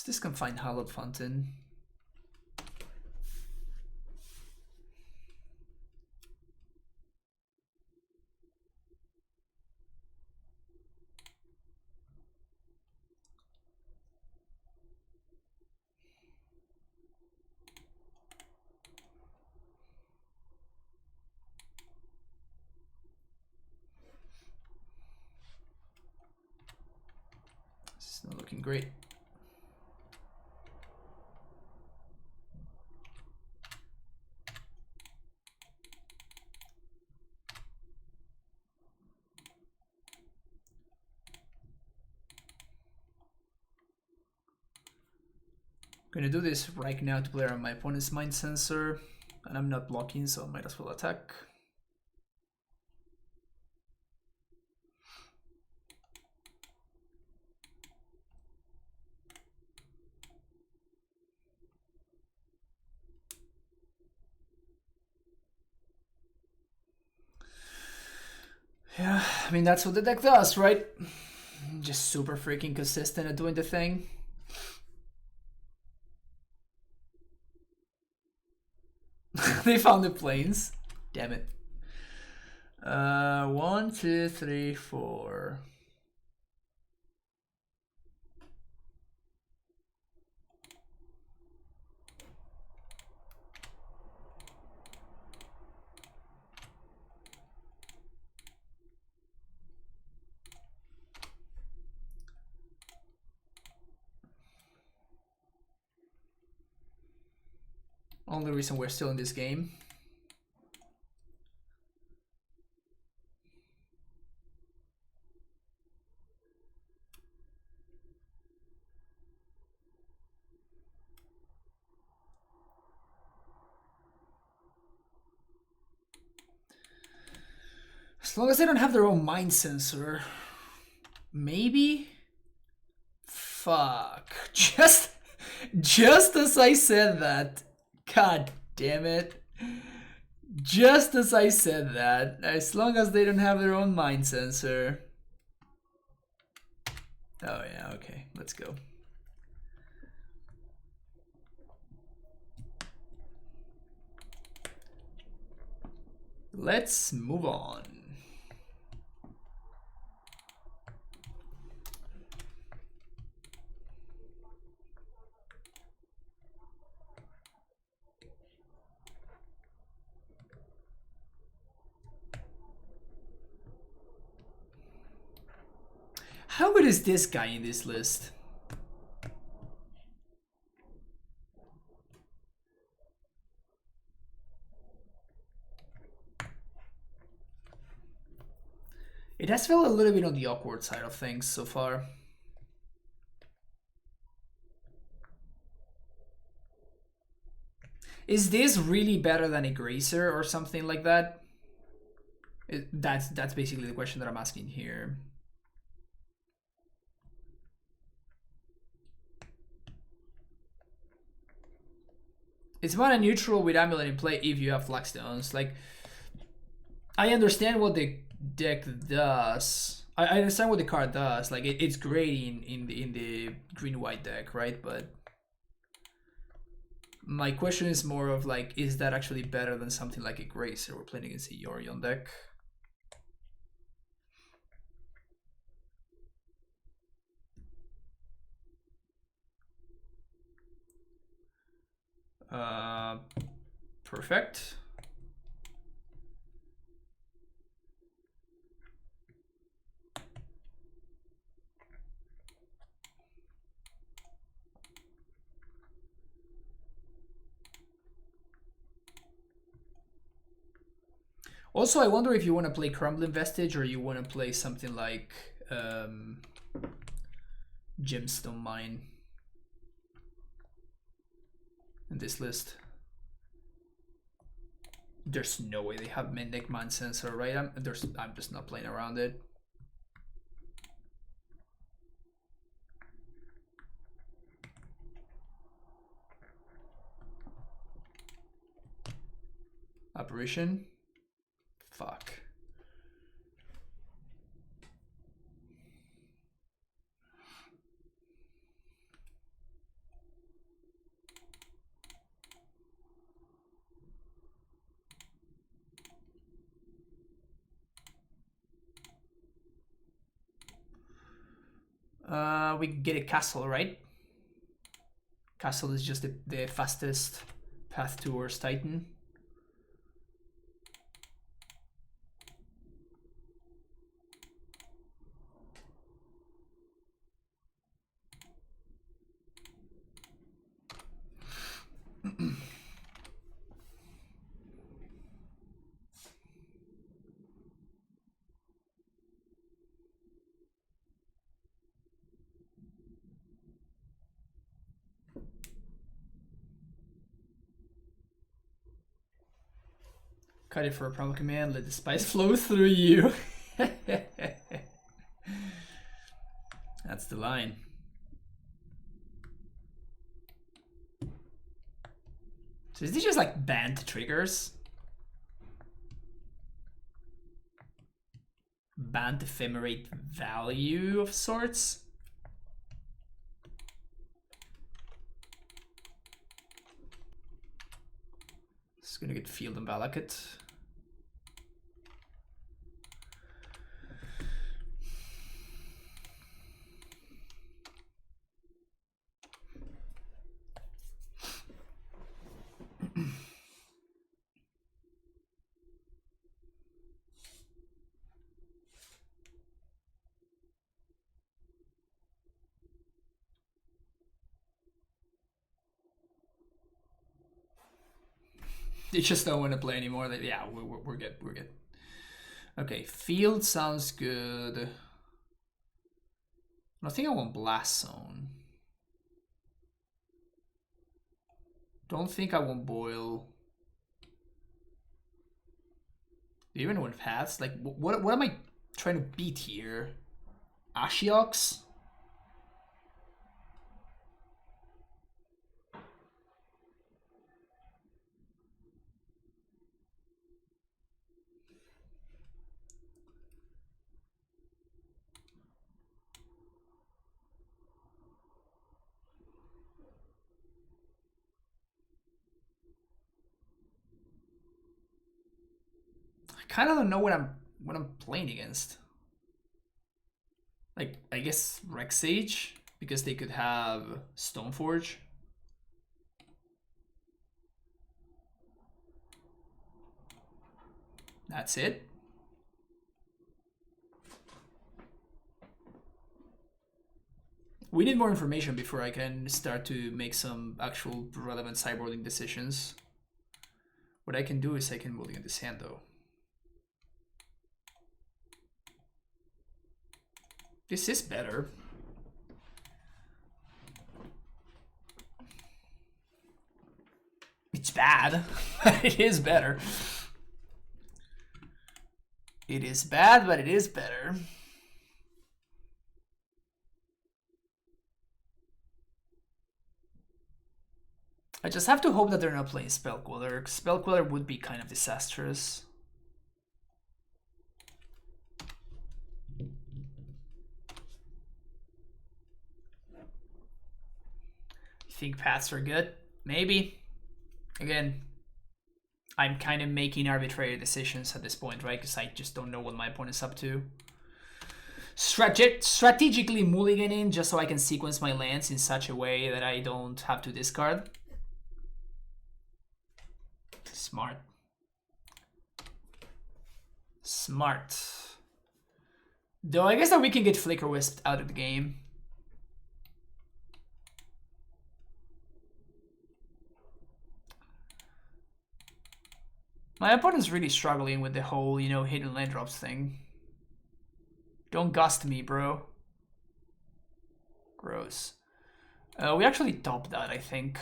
Speaker 1: This can find Hallowed Fountain. This is not looking great. I'm gonna do this right now to play around my opponent's Mind Sensor, and I'm not blocking, so I might as well attack. Yeah, I mean, that's what the deck does, right? Just super freaking consistent at doing the thing. They found the planes. Damn it. 1, 2, 3, 4. Only reason we're still in this game. As long as they don't have their own Mind Sensor. Maybe? Fuck. Just as I said that. God damn it. Just as I said that. As long as they don't have their own Mind Sensor. Oh yeah, okay. Let's go. Let's move on. How good is this guy in this list? It has felt a little bit on the awkward side of things so far. Is this really better than a Grazer or something like that? That's basically the question that I'm asking here. It's mana neutral with AmuLIT in play if you have Flagstones. Like, I understand what the deck does. I understand what the card does. Like, it's great in the green-white deck, right? But my question is more of like, is that actually better than something like a Grazer we're playing against a Yorion deck? Perfect. Also, I wonder if you want to play Crumbling Vestige or you want to play something like Gemstone Mine in this list. There's no way they have Midnight Mind Sensor, right? I'm just not playing around it. Apparition. Fuck. We get a castle, right? Castle is just the fastest path towards Titan. Cut it for a promo command, let the spice flow through you. That's the line. So is this just like Bant triggers? Bant ephemerate value of sorts? It's gonna get Field and Valakut. They just don't want to play anymore. Yeah, we're good. We're good. Okay, Field sounds good. I think I want Blast Zone. Don't think I want Boil. Even with Paths, like what am I trying to beat here? Ashiox? I kind of don't know what I'm playing against. Like, I guess Rex Sage, because they could have Stoneforge. That's it. We need more information before I can start to make some actual relevant sideboarding decisions. What I can do is I can mulligan this hand though. This is better. It's bad. It is better. It is bad, but it is better. I just have to hope that they're not playing Spellqueller. Spellqueller would be kind of disastrous. Think paths are good? Maybe. Again, I'm kind of making arbitrary decisions at this point, right? Because I just don't know what my opponent's up to. Strategically mulliganing just so I can sequence my lands in such a way that I don't have to discard. Smart. Smart. Though I guess that we can get Flicker Wisp out of the game. My opponent's really struggling with the whole, you know, hidden land drops thing. Don't gust me, bro. Gross. We actually topped that, I think.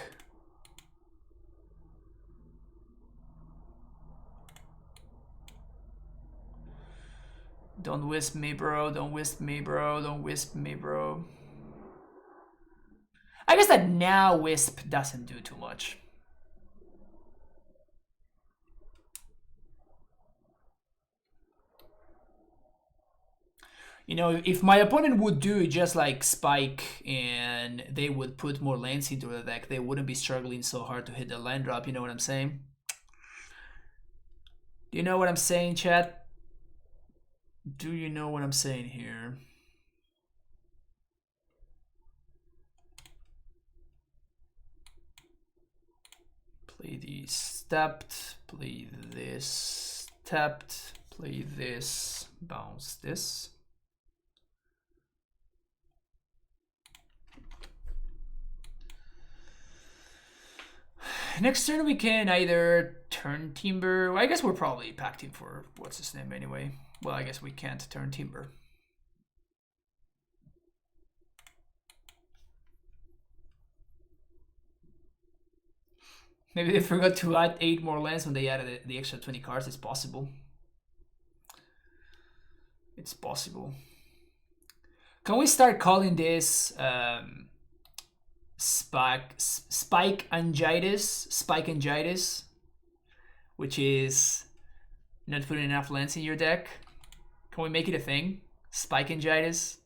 Speaker 1: Don't wisp me, bro. Don't wisp me, bro. Don't wisp me, bro. I guess that now wisp doesn't do too much. You know, if my opponent would do just like Spike and they would put more lands into the deck, they wouldn't be struggling so hard to hit the land drop, you know what I'm saying? Do you know what I'm saying, chat? Do you know what I'm saying here? Play these tapped, play this tapped, play this, bounce this. Next turn we can either turn Timber. Well, I guess we're probably pacting for what's his name anyway. Well, I guess we can't turn Timber. Maybe they forgot to add 8 more lands when they added the extra 20 cards. It's possible. It's possible. Can we start calling this Spike-angitis, which is not putting enough lands in your deck? Can we make it a thing? Spike-angitis.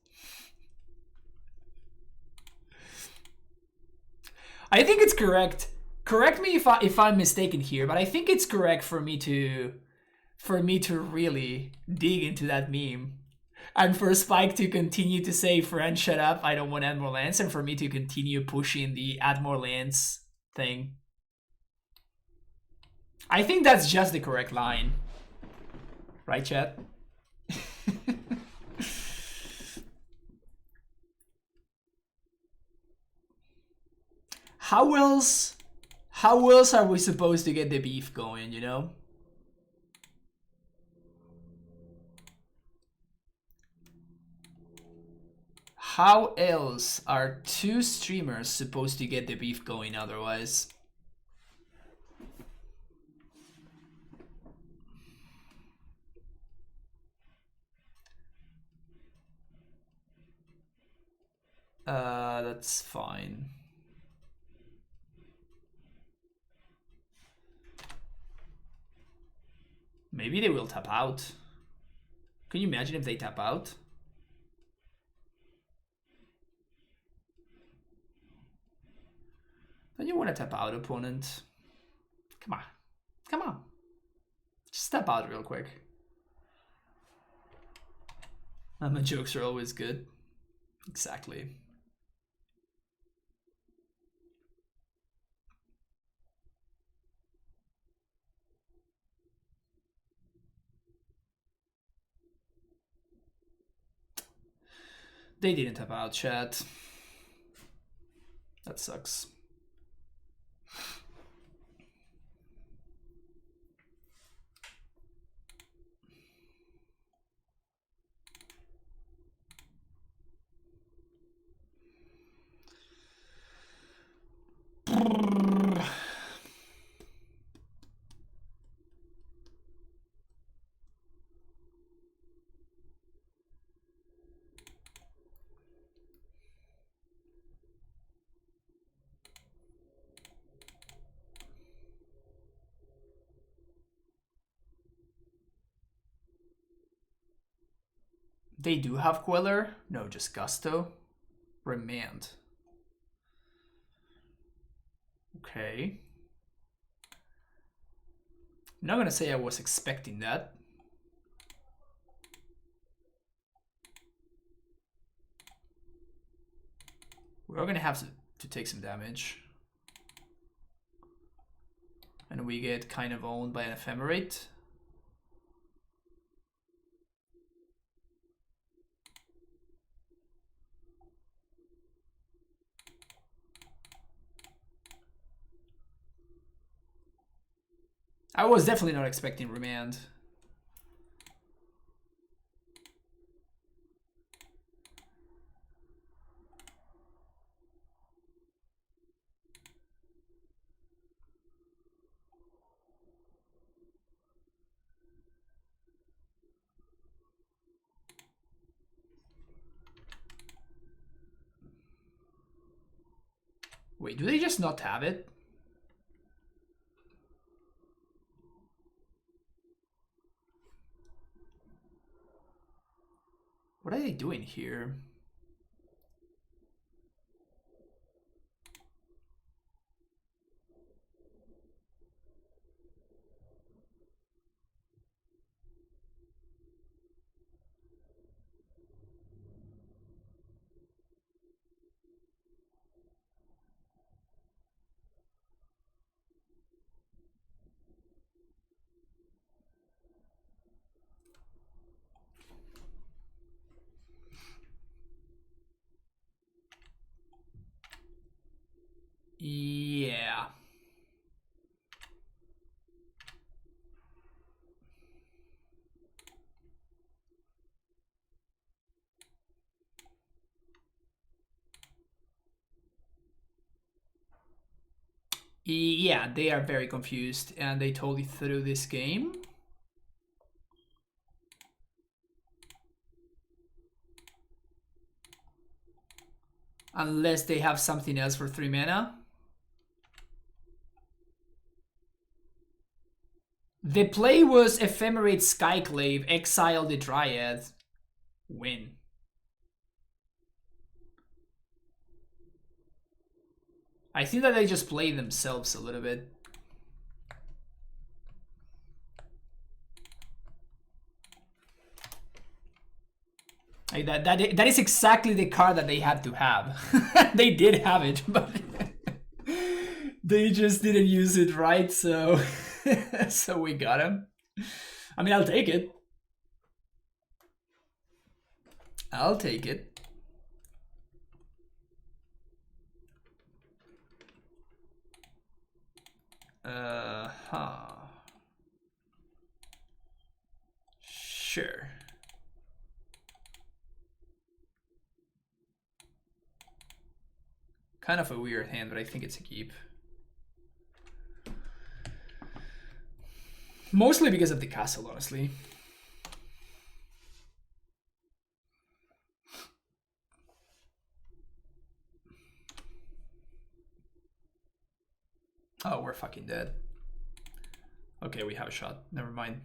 Speaker 1: I think it's correct. Correct me if I'm mistaken here, but I think it's correct for me to really dig into that meme. And for Spike to continue to say, "Friend, shut up, I don't want to add more lands," and for me to continue pushing the add more lands thing. I think that's just the correct line. Right, chat? How else are we supposed to get the beef going, you know? How else are 2 streamers supposed to get the beef going otherwise? That's fine. Maybe they will tap out. Can you imagine if they tap out? Don't you want to tap out, opponent? Come on. Come on. Just tap out real quick. My jokes are always good. Exactly. They didn't tap out, chat. That sucks. They do have Queller? No, just Gusto. Remand. Okay. I'm not gonna say I was expecting that. We're gonna have to take some damage. And we get kind of owned by an ephemerate. I was definitely not expecting remand. Wait, do they just not have it? What are they doing here? Yeah. Yeah, they are very confused and they totally threw this game. Unless they have something else for 3 mana. The play was Ephemerate Skyclave, exile the Dryad, win. I think that they just played themselves a little bit. Like that is exactly the card that they had to have. They did have it, but they just didn't use it right, so so we got him. I mean, I'll take it. I'll take it. Sure. Kind of a weird hand, but I think it's a keep. Mostly because of the castle, honestly. Oh, we're fucking dead. Okay, we have a shot. Never mind.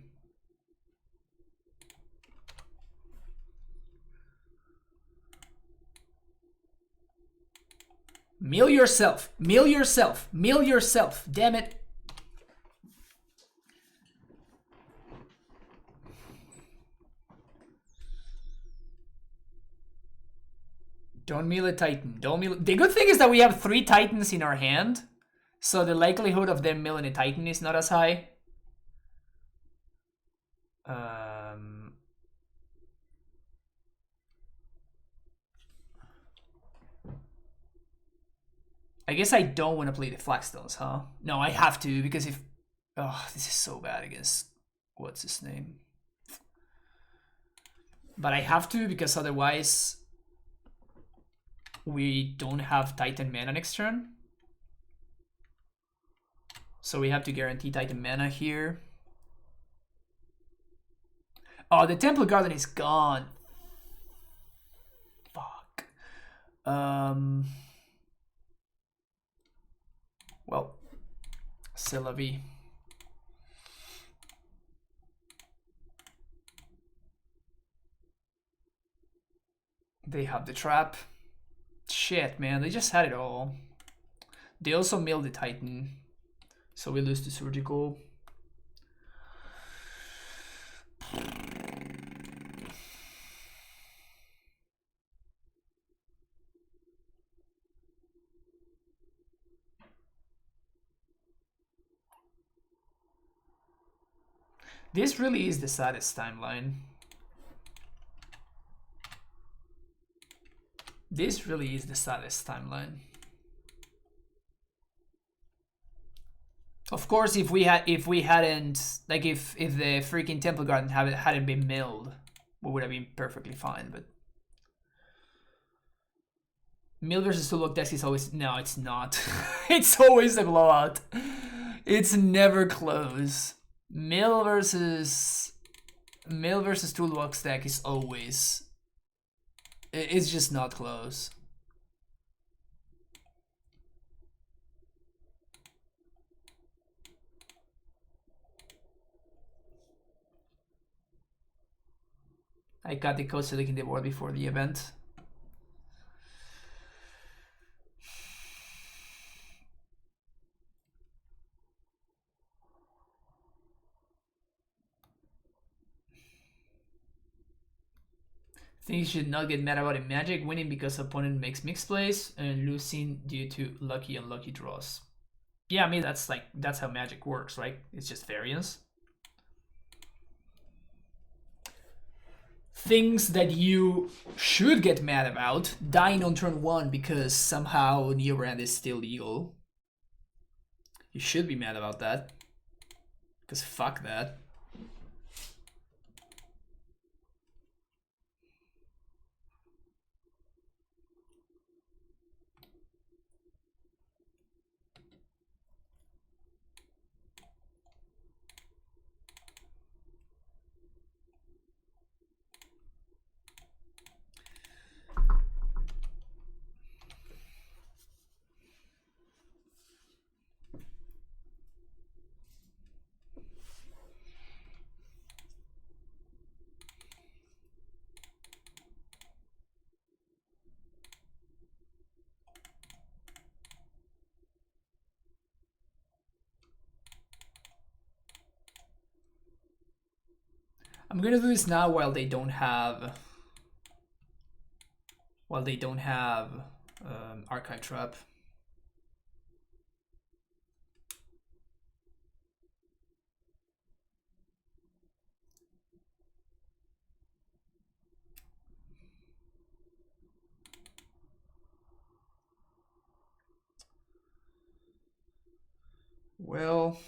Speaker 1: Mill yourself. Mill yourself. Mill yourself. Damn it. Don't mill a Titan. Don't mill. The good thing is that we have 3 Titans in our hand, so the likelihood of them milling a Titan is not as high. I guess I don't want to play the Flagstones, huh? No, I have to, because if... Oh, this is so bad against... What's his name? But I have to, because otherwise... We don't have Titan mana next turn. So we have to guarantee Titan mana here. Oh, the Temple Garden is gone. Fuck. Well, c'est la vie. They have the trap. Shit, man, they just had it all. They also milled the Titan. So we lose to Surgical. This really is the saddest timeline. This really is the saddest timeline. Of course, if we hadn't, like, if the freaking Temple Garden hadn't been milled, we would have been perfectly fine. But mill versus Tulok decks is always, no, it's not. It's always a blowout. It's never close. Mill versus Toolbox deck is always, it's just not close. I got the code so they can the board before the event. Think you should not get mad about it. Magic winning because opponent makes mixed plays and losing due to lucky and unlucky draws. Yeah, I mean that's how Magic works, right? It's just variance. Things that you should get mad about: dying on turn 1 because somehow Neobrand is still legal. You should be mad about that. Because fuck that. I'm gonna do this now while they don't have Archive Trap. Well,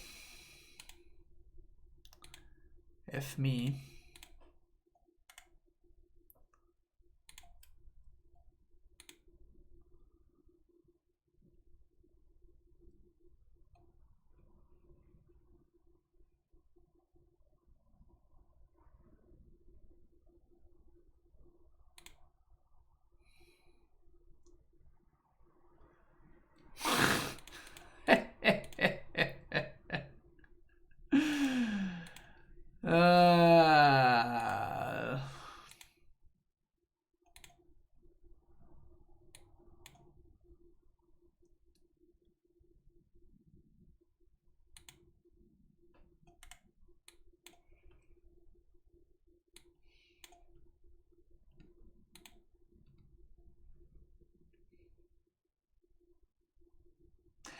Speaker 1: F me.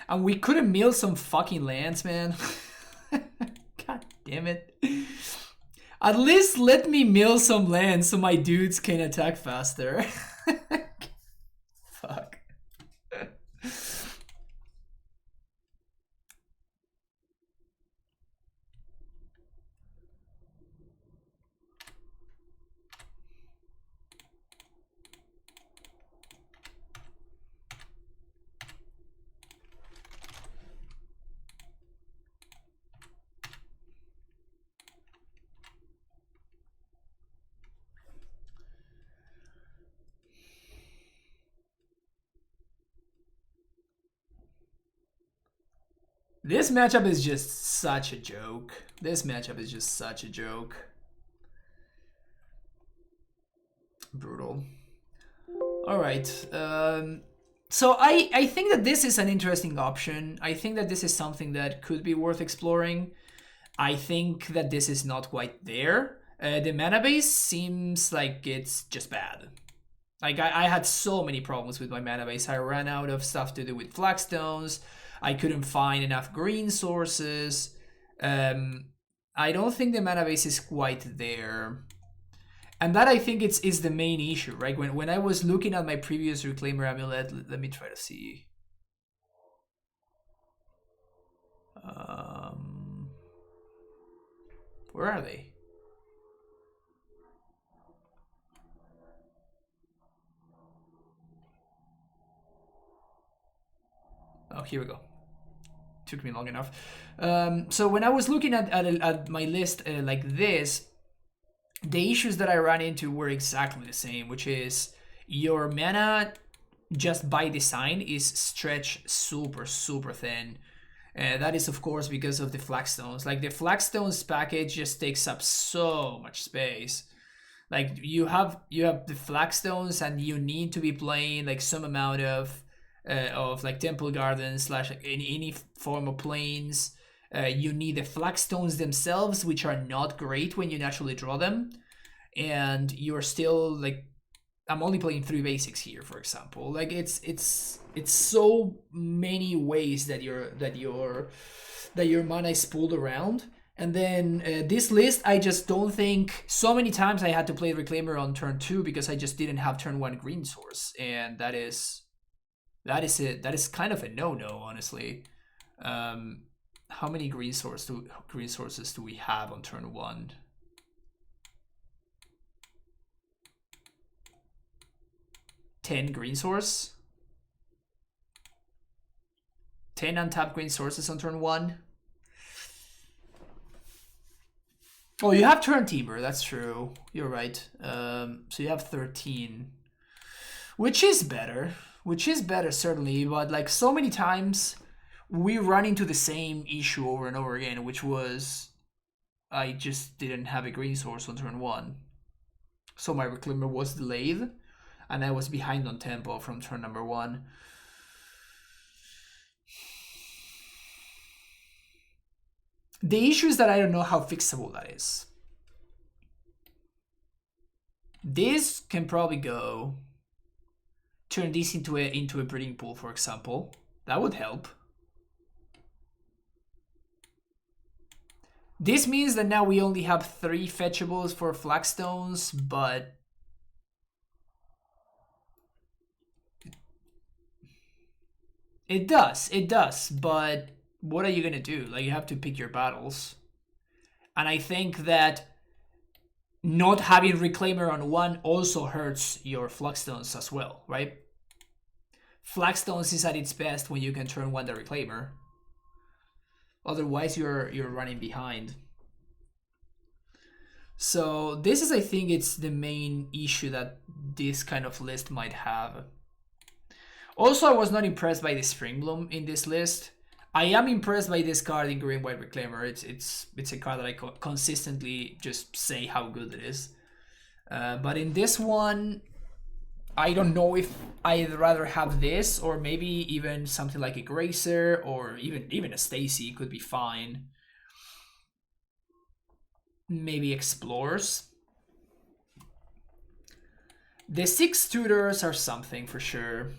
Speaker 1: And we couldn't mill some fucking lands, man. God damn it. At least let me mill some lands so my dudes can attack faster. Fuck. This matchup is just such a joke. This matchup is just such a joke. Brutal. All right. So I think that this is an interesting option. I think that this is something that could be worth exploring. I think that this is not quite there. The mana base seems like it's just bad. Like I had so many problems with my mana base. I ran out of stuff to do with flagstones. I couldn't find enough green sources. I don't think the mana base is quite there. And that I think is the main issue, right? When I was looking at my previous Reclaimer Amulet, let me try to see. Where are they? Oh, here we go. Took me long enough. So when I was looking at my list like this, the issues that I ran into were exactly the same, which is your mana just by design is stretched super, super thin. That is, of course, because of the Flagstones. Like, the Flagstones package just takes up so much space. Like, you have the Flagstones, and you need to be playing like some amount of like Temple Gardens slash any form of planes. You need the Flagstones themselves, which are not great when you naturally draw them, and you're still like, I'm only playing 3 basics here, for example. Like, it's so many ways that your mana is pulled around. And then this list, I just don't think, so many times I had to play Reclaimer on turn 2 because I just didn't have turn 1 green source, and that is kind of a no-no, honestly. How many green sources do we have on turn 1? 10 green source. 10 untapped green sources on turn 1. Oh, you have turn Timber, that's true. You're right. So you have 13. Which is better. Certainly, but like, so many times we run into the same issue over and over again, which was I just didn't have a green source on turn 1. So my Reclaimer was delayed, and I was behind on tempo from turn number 1. The issue is that I don't know how fixable that is. This can probably go. Turn this into a breeding pool, for example. That would help. This means that now we only have 3 fetchables for Flagstones, but it does, but what are you gonna do? Like, you have to pick your battles. And I think that not having Reclaimer on 1 also hurts your Flagstones as well, right? Flagstones is at its best when you can turn 1 the Reclaimer. Otherwise, you're running behind. So this is, I think, it's the main issue that this kind of list might have. Also, I was not impressed by the Springbloom in this list. I am impressed by this card in Green White Reclaimer. It's a card that I consistently just say how good it is. But in this one, I don't know if I'd rather have this, or maybe even something like a Grazer, or even a Stacy could be fine. Maybe Explorers. The 6 tutors are something for sure.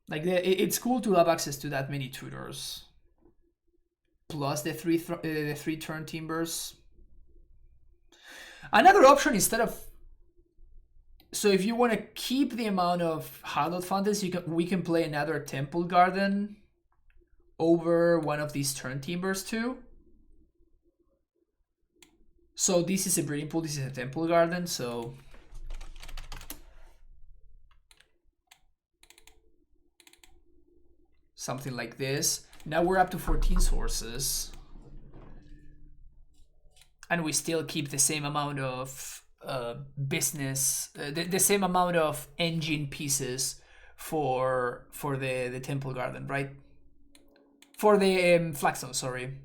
Speaker 1: Like, it's cool to have access to that many tutors. Plus the 3 turn timbers. Another option, instead of, so if you want to keep the amount of Hallowed Fountains, we can play another Temple Garden over one of these turn timbers too. So this is a breeding pool, this is a Temple Garden, so something like this. Now we're up to 14 sources. And we still keep the same amount of business, the same amount of engine pieces for the Temple Garden, right? For the Flagstone, sorry.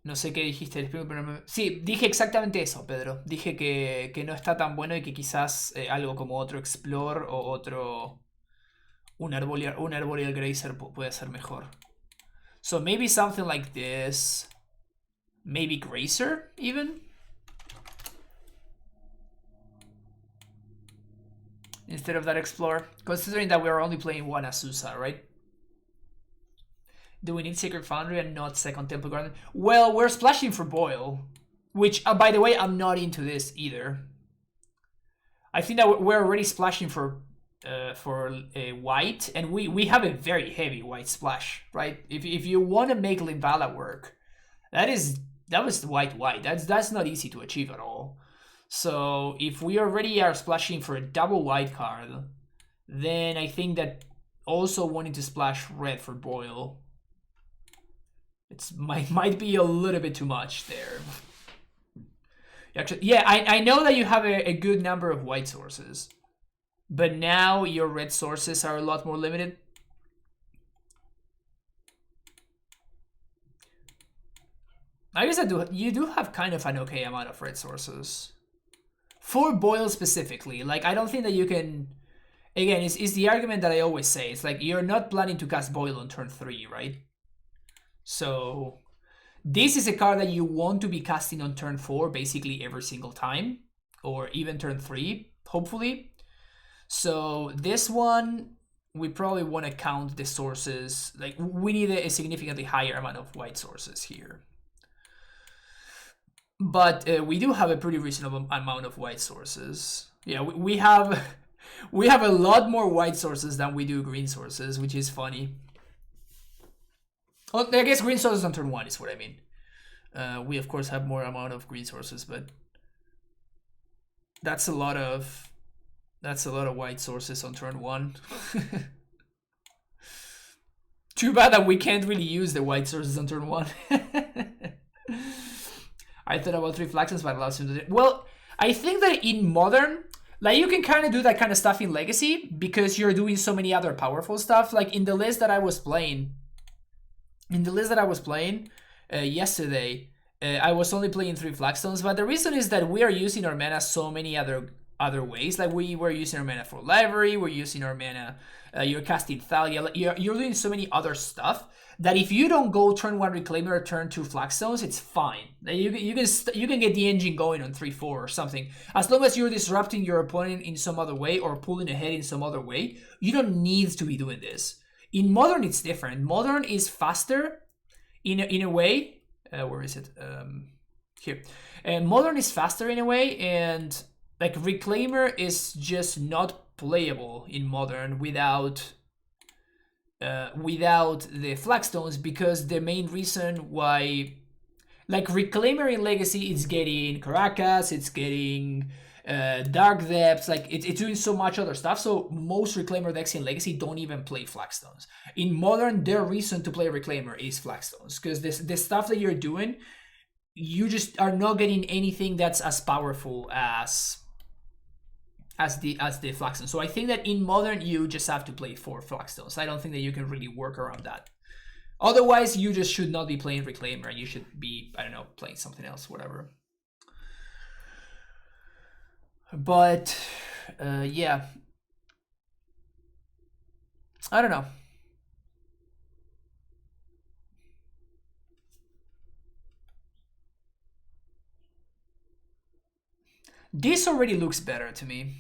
Speaker 1: No sé qué dijiste, pero sí, dije exactamente eso, Pedro. Dije que no está tan bueno y que quizás algo como otro Explore o otro... Un Arboreal Grazer puede ser mejor. So maybe something like this. Maybe Grazer, even? instead of that Explorer, considering that we are only playing one Azusa, right? Do we need Sacred Foundry and not Second Temple Garden? Well, we're splashing for Boil, which, by the way, I'm not into this either. I think that we're already splashing for white, and we have a very heavy white splash, right? If you want to make Limbala work, that was white. That's not easy to achieve at all. So if we already are splashing for a double white card, then I think that also wanting to splash red for Boil, might be a little bit too much there. Actually, yeah, I know that you have a good number of white sources, but now your red sources are a lot more limited. I guess you do have kind of an okay amount of red sources. For Boil specifically, like, I don't think that you can... Again, it's the argument that I always say. It's like, you're not planning to cast Boil on turn 3, right? So this is a card that you want to be casting on turn 4 basically every single time, or even turn 3, hopefully. So this one, we probably want to count the sources. Like, we need a significantly higher amount of white sources here. But we do have a pretty reasonable amount of white sources. Yeah, we have a lot more white sources than we do green sources, which is funny. Oh, I guess green sources on turn 1 is what I mean. We of course have more amount of green sources, but that's a lot of white sources on turn 1. Too bad that we can't really use the white sources on turn 1. I thought about 3 Flaxlands, but allows him to do it. Well, I think that in Modern, like, you can kind of do that kind of stuff in Legacy because you're doing so many other powerful stuff. Like in the list that I was playing, yesterday, I was only playing 3 Flagstones, but the reason is that we are using our mana so many other ways. Like we were using our mana for Library, we're using our mana, you're casting Thalia, you're doing so many other stuff that if you don't go turn 1 Reclaimer or turn 2 Flagstones, it's fine. You can get the engine going on 3-4 or something. As long as you're disrupting your opponent in some other way or pulling ahead in some other way, you don't need to be doing this. In Modern, it's different. Modern is faster in a way. Where is it? Here. Modern is faster in a way, and like Reclaimer is just not playable in Modern without the Flagstones, because the main reason why, like, Reclaimer in Legacy, it's getting Caracas, it's getting Dark Depths, like it's doing so much other stuff. So most Reclaimer decks in Legacy don't even play Flagstones. In Modern, their reason to play Reclaimer is Flagstones, because the stuff that you're doing, you just are not getting anything that's as powerful as the Flagstones. So I think that in Modern, you just have to play 4 Flagstones. I don't think that you can really work around that. Otherwise, you just should not be playing Reclaimer. You should be, I don't know, playing something else, whatever. But, yeah. I don't know. This already looks better to me.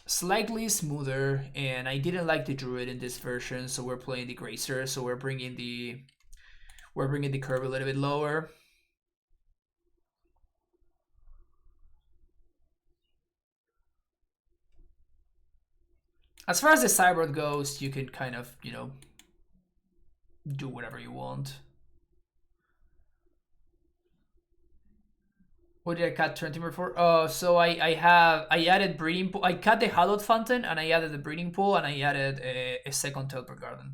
Speaker 1: Slightly smoother, and I didn't like the Druid in this version, so we're playing the Gracer, so we're bringing the curve a little bit lower. As far as the sideboard goes, you can kind of, you know, do whatever you want. What did I cut turn timber for? Oh, so I added breeding pool. I cut the Hallowed Fountain, and I added the breeding pool, and I added a second Teleport Garden.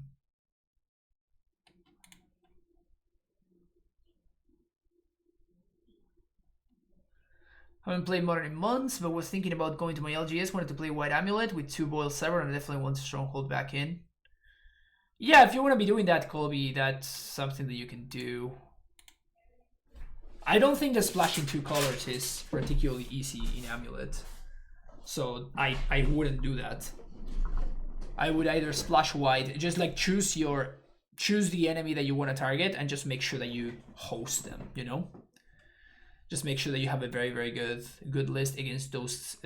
Speaker 1: Haven't played Modern in months, but was thinking about going to my LGS. Wanted to play White AmuLIT with 2 Boil Cyber, and I definitely want Stronghold back in. Yeah, if you want to be doing that, Colby, that's something that you can do. I don't think that splashing 2 colors is particularly easy in AmuLIT, so I wouldn't do that. I would either splash white, just like choose the enemy that you want to target, and just make sure that you host them, you know? Just make sure that you have a very good list against those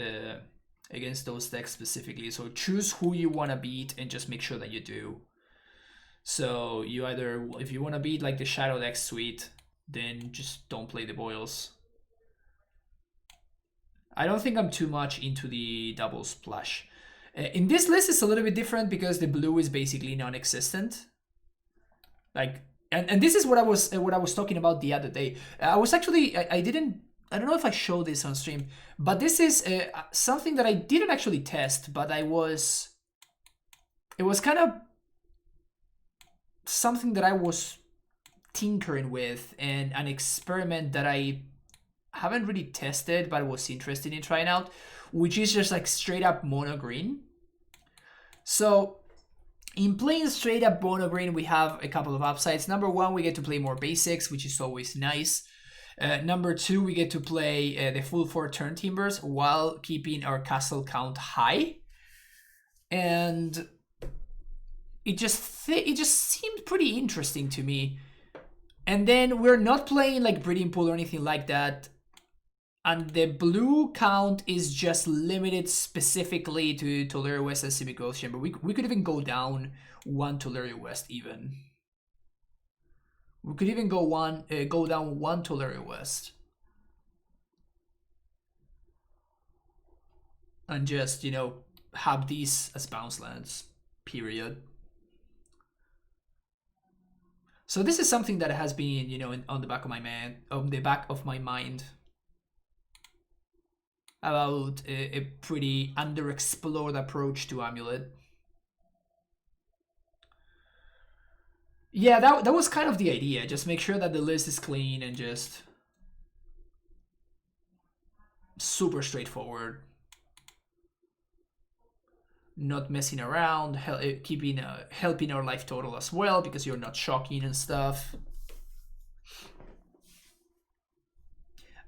Speaker 1: decks specifically. So choose who you want to beat and just make sure that you do. So you either, if you want to beat like the Shadow deck suite, then just don't play the Boils. I don't think I'm too much into the double splash. In this list, it's a little bit different because the blue is basically non-existent. Like, and this is what I was talking about the other day. I was actually I don't know if I showed this on stream, but this is something that I didn't actually test, but it was kind of something that I was tinkering with, and an experiment that I haven't really tested but was interested in trying out, which is just like straight up mono green. So in playing straight up mono green, we have a couple of upsides. Number one, we get to play more basics, which is always nice. Number two, we get to play the full 4 turn timbers while keeping our castle count high. And it just seemed pretty interesting to me. And then we're not playing like breeding pool or anything like that. And the blue count is just limited specifically to Tolero West and Civic Growth Chamber. We could even go down 1 Tolero West even. We could even go down 1 Tolero West. And just, you know, have these as bounce lands, period. So this is something that has been, you know, on the back of my mind about a pretty underexplored approach to AmuLIT. Yeah, that was kind of the idea. Just make sure that the list is clean and just super straightforward. Not messing around, helping our life total as well, because you're not shocking and stuff.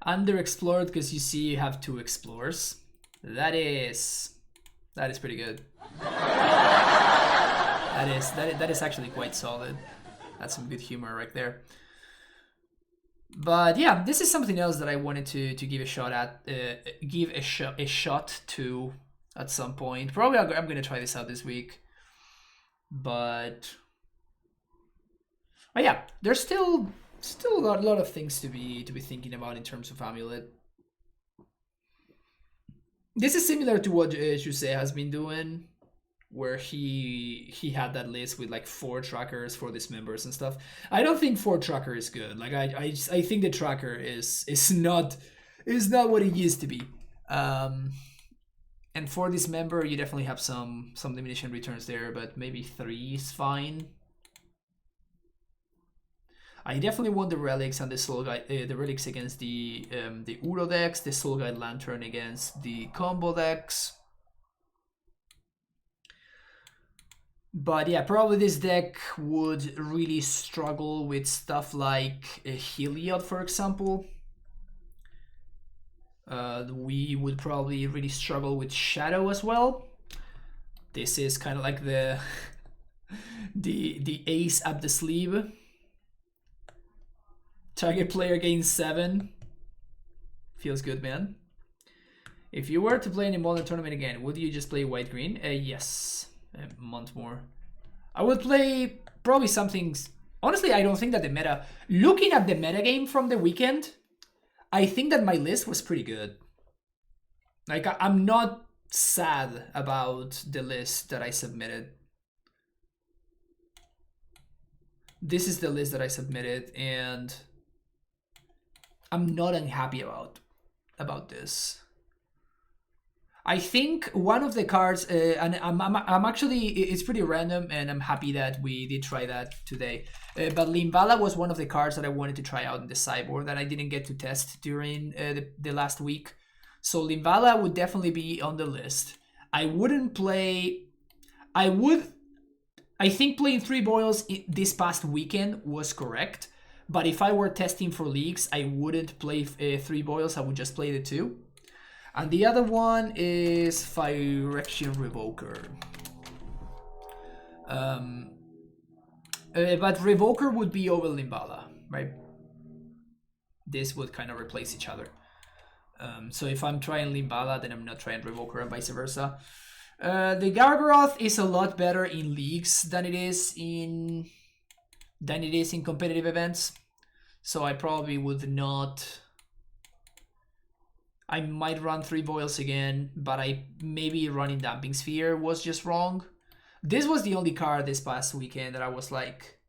Speaker 1: Underexplored because you see you have 2 explorers. That is pretty good. that is actually quite solid. That's some good humor right there. But yeah, this is something else that I wanted to give a shot at, a shot to at some point. Probably I'm gonna try this out this week. But yeah, there's still a lot of things to be thinking about in terms of AmuLIT. This is similar to what Jose has been doing, where he had that list with like 4 trackers for these members and stuff. I don't think 4 tracker is good. Like I think the tracker is not what it used to be. And for this member, you definitely have some diminishing returns there, but maybe 3 is fine. I definitely want the relics and the soul guide, the relics against the Uro decks, the soul guide lantern against the combo decks. But yeah, probably this deck would really struggle with stuff like Heliod, for example. We would probably really struggle with Shadow as well. This is kind of like the ace up the sleeve. Target player gains 7. Feels good, man. If you were to play in a modern tournament again, would you just play white-green? Yes. A month more. I would play probably something... Honestly, I don't think that the meta... Looking at the metagame from the weekend, I think that my list was pretty good. Like, I'm not sad about the list that I submitted. This is the list that I submitted, and I'm not unhappy about this. I think one of the cards, and I'm actually, it's pretty random, and I'm happy that we did try that today. But Limbala was one of the cards that I wanted to try out in the sideboard that I didn't get to test during the last week. So Limbala would definitely be on the list. I wouldn't play. I think playing 3 Boils this past weekend was correct. But if I were testing for leagues, I wouldn't play 3 Boils. I would just play the 2. And the other one is Phyrexian Revoker. But Revoker would be over Limbala, right? this would kind of replace each other. So if I'm trying Limbala, then I'm not trying Revoker and vice versa. The Gargaroth is a lot better in leagues than it is in competitive events. So I probably would not. I might run 3 Boils again, but maybe running Damping Sphere was just wrong. This was the only card this past weekend that I was like,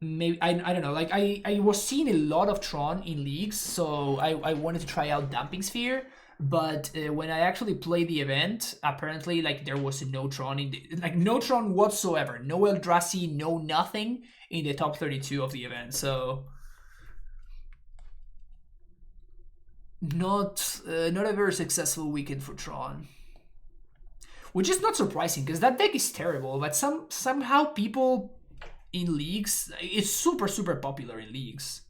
Speaker 1: maybe I don't know. Like I was seeing a lot of Tron in leagues, so I wanted to try out Damping Sphere. But when I actually played the event, apparently like there was no Tron no Tron whatsoever, no Eldrazi, no nothing in the top 32 of the event. So not a very successful weekend for Tron, which is not surprising because that deck is terrible. But somehow people in leagues, it's super popular in leagues.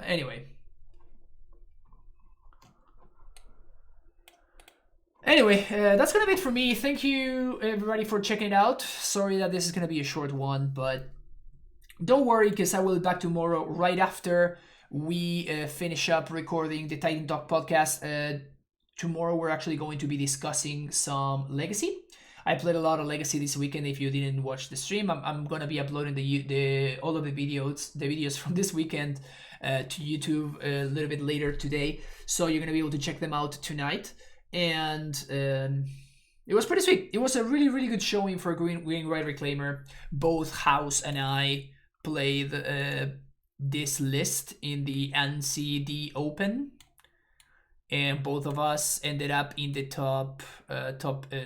Speaker 1: Anyway, that's gonna be it for me. Thank you everybody for checking it out. Sorry that this is gonna be a short one, but don't worry because I will be back tomorrow right after we finish up recording the Titan Talk podcast. Tomorrow we're actually going to be discussing some Legacy. I played a lot of Legacy this weekend. If you didn't watch the stream, I'm gonna be uploading all of the videos from this weekend to YouTube a little bit later today. So you're gonna be able to check them out tonight. And it was pretty sweet. It was a really good showing for Green White Reclaimer. Both House and I played this list in the NCD Open, and both of us ended up in the top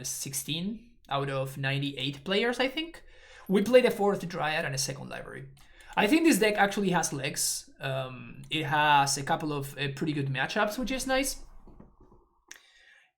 Speaker 1: 16 out of 98 players, I think. We played a 4th Dryad and a 2nd Library. I think this deck actually has legs. It has a couple of pretty good matchups, which is nice.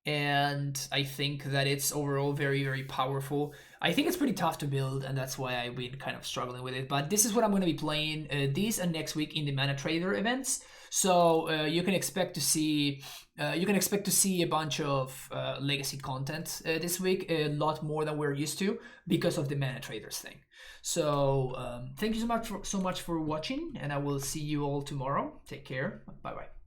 Speaker 1: And I think that it's overall very powerful. I think it's pretty tough to build, and that's why I've been kind of struggling with it. But this is what I'm going to be playing this and next week in the Mana Trader events. So you can expect to see a bunch of Legacy content this week, a lot more than we're used to because of the Mana Traders thing. So thank you so much for watching, and I will see you all tomorrow. Take care. Bye bye.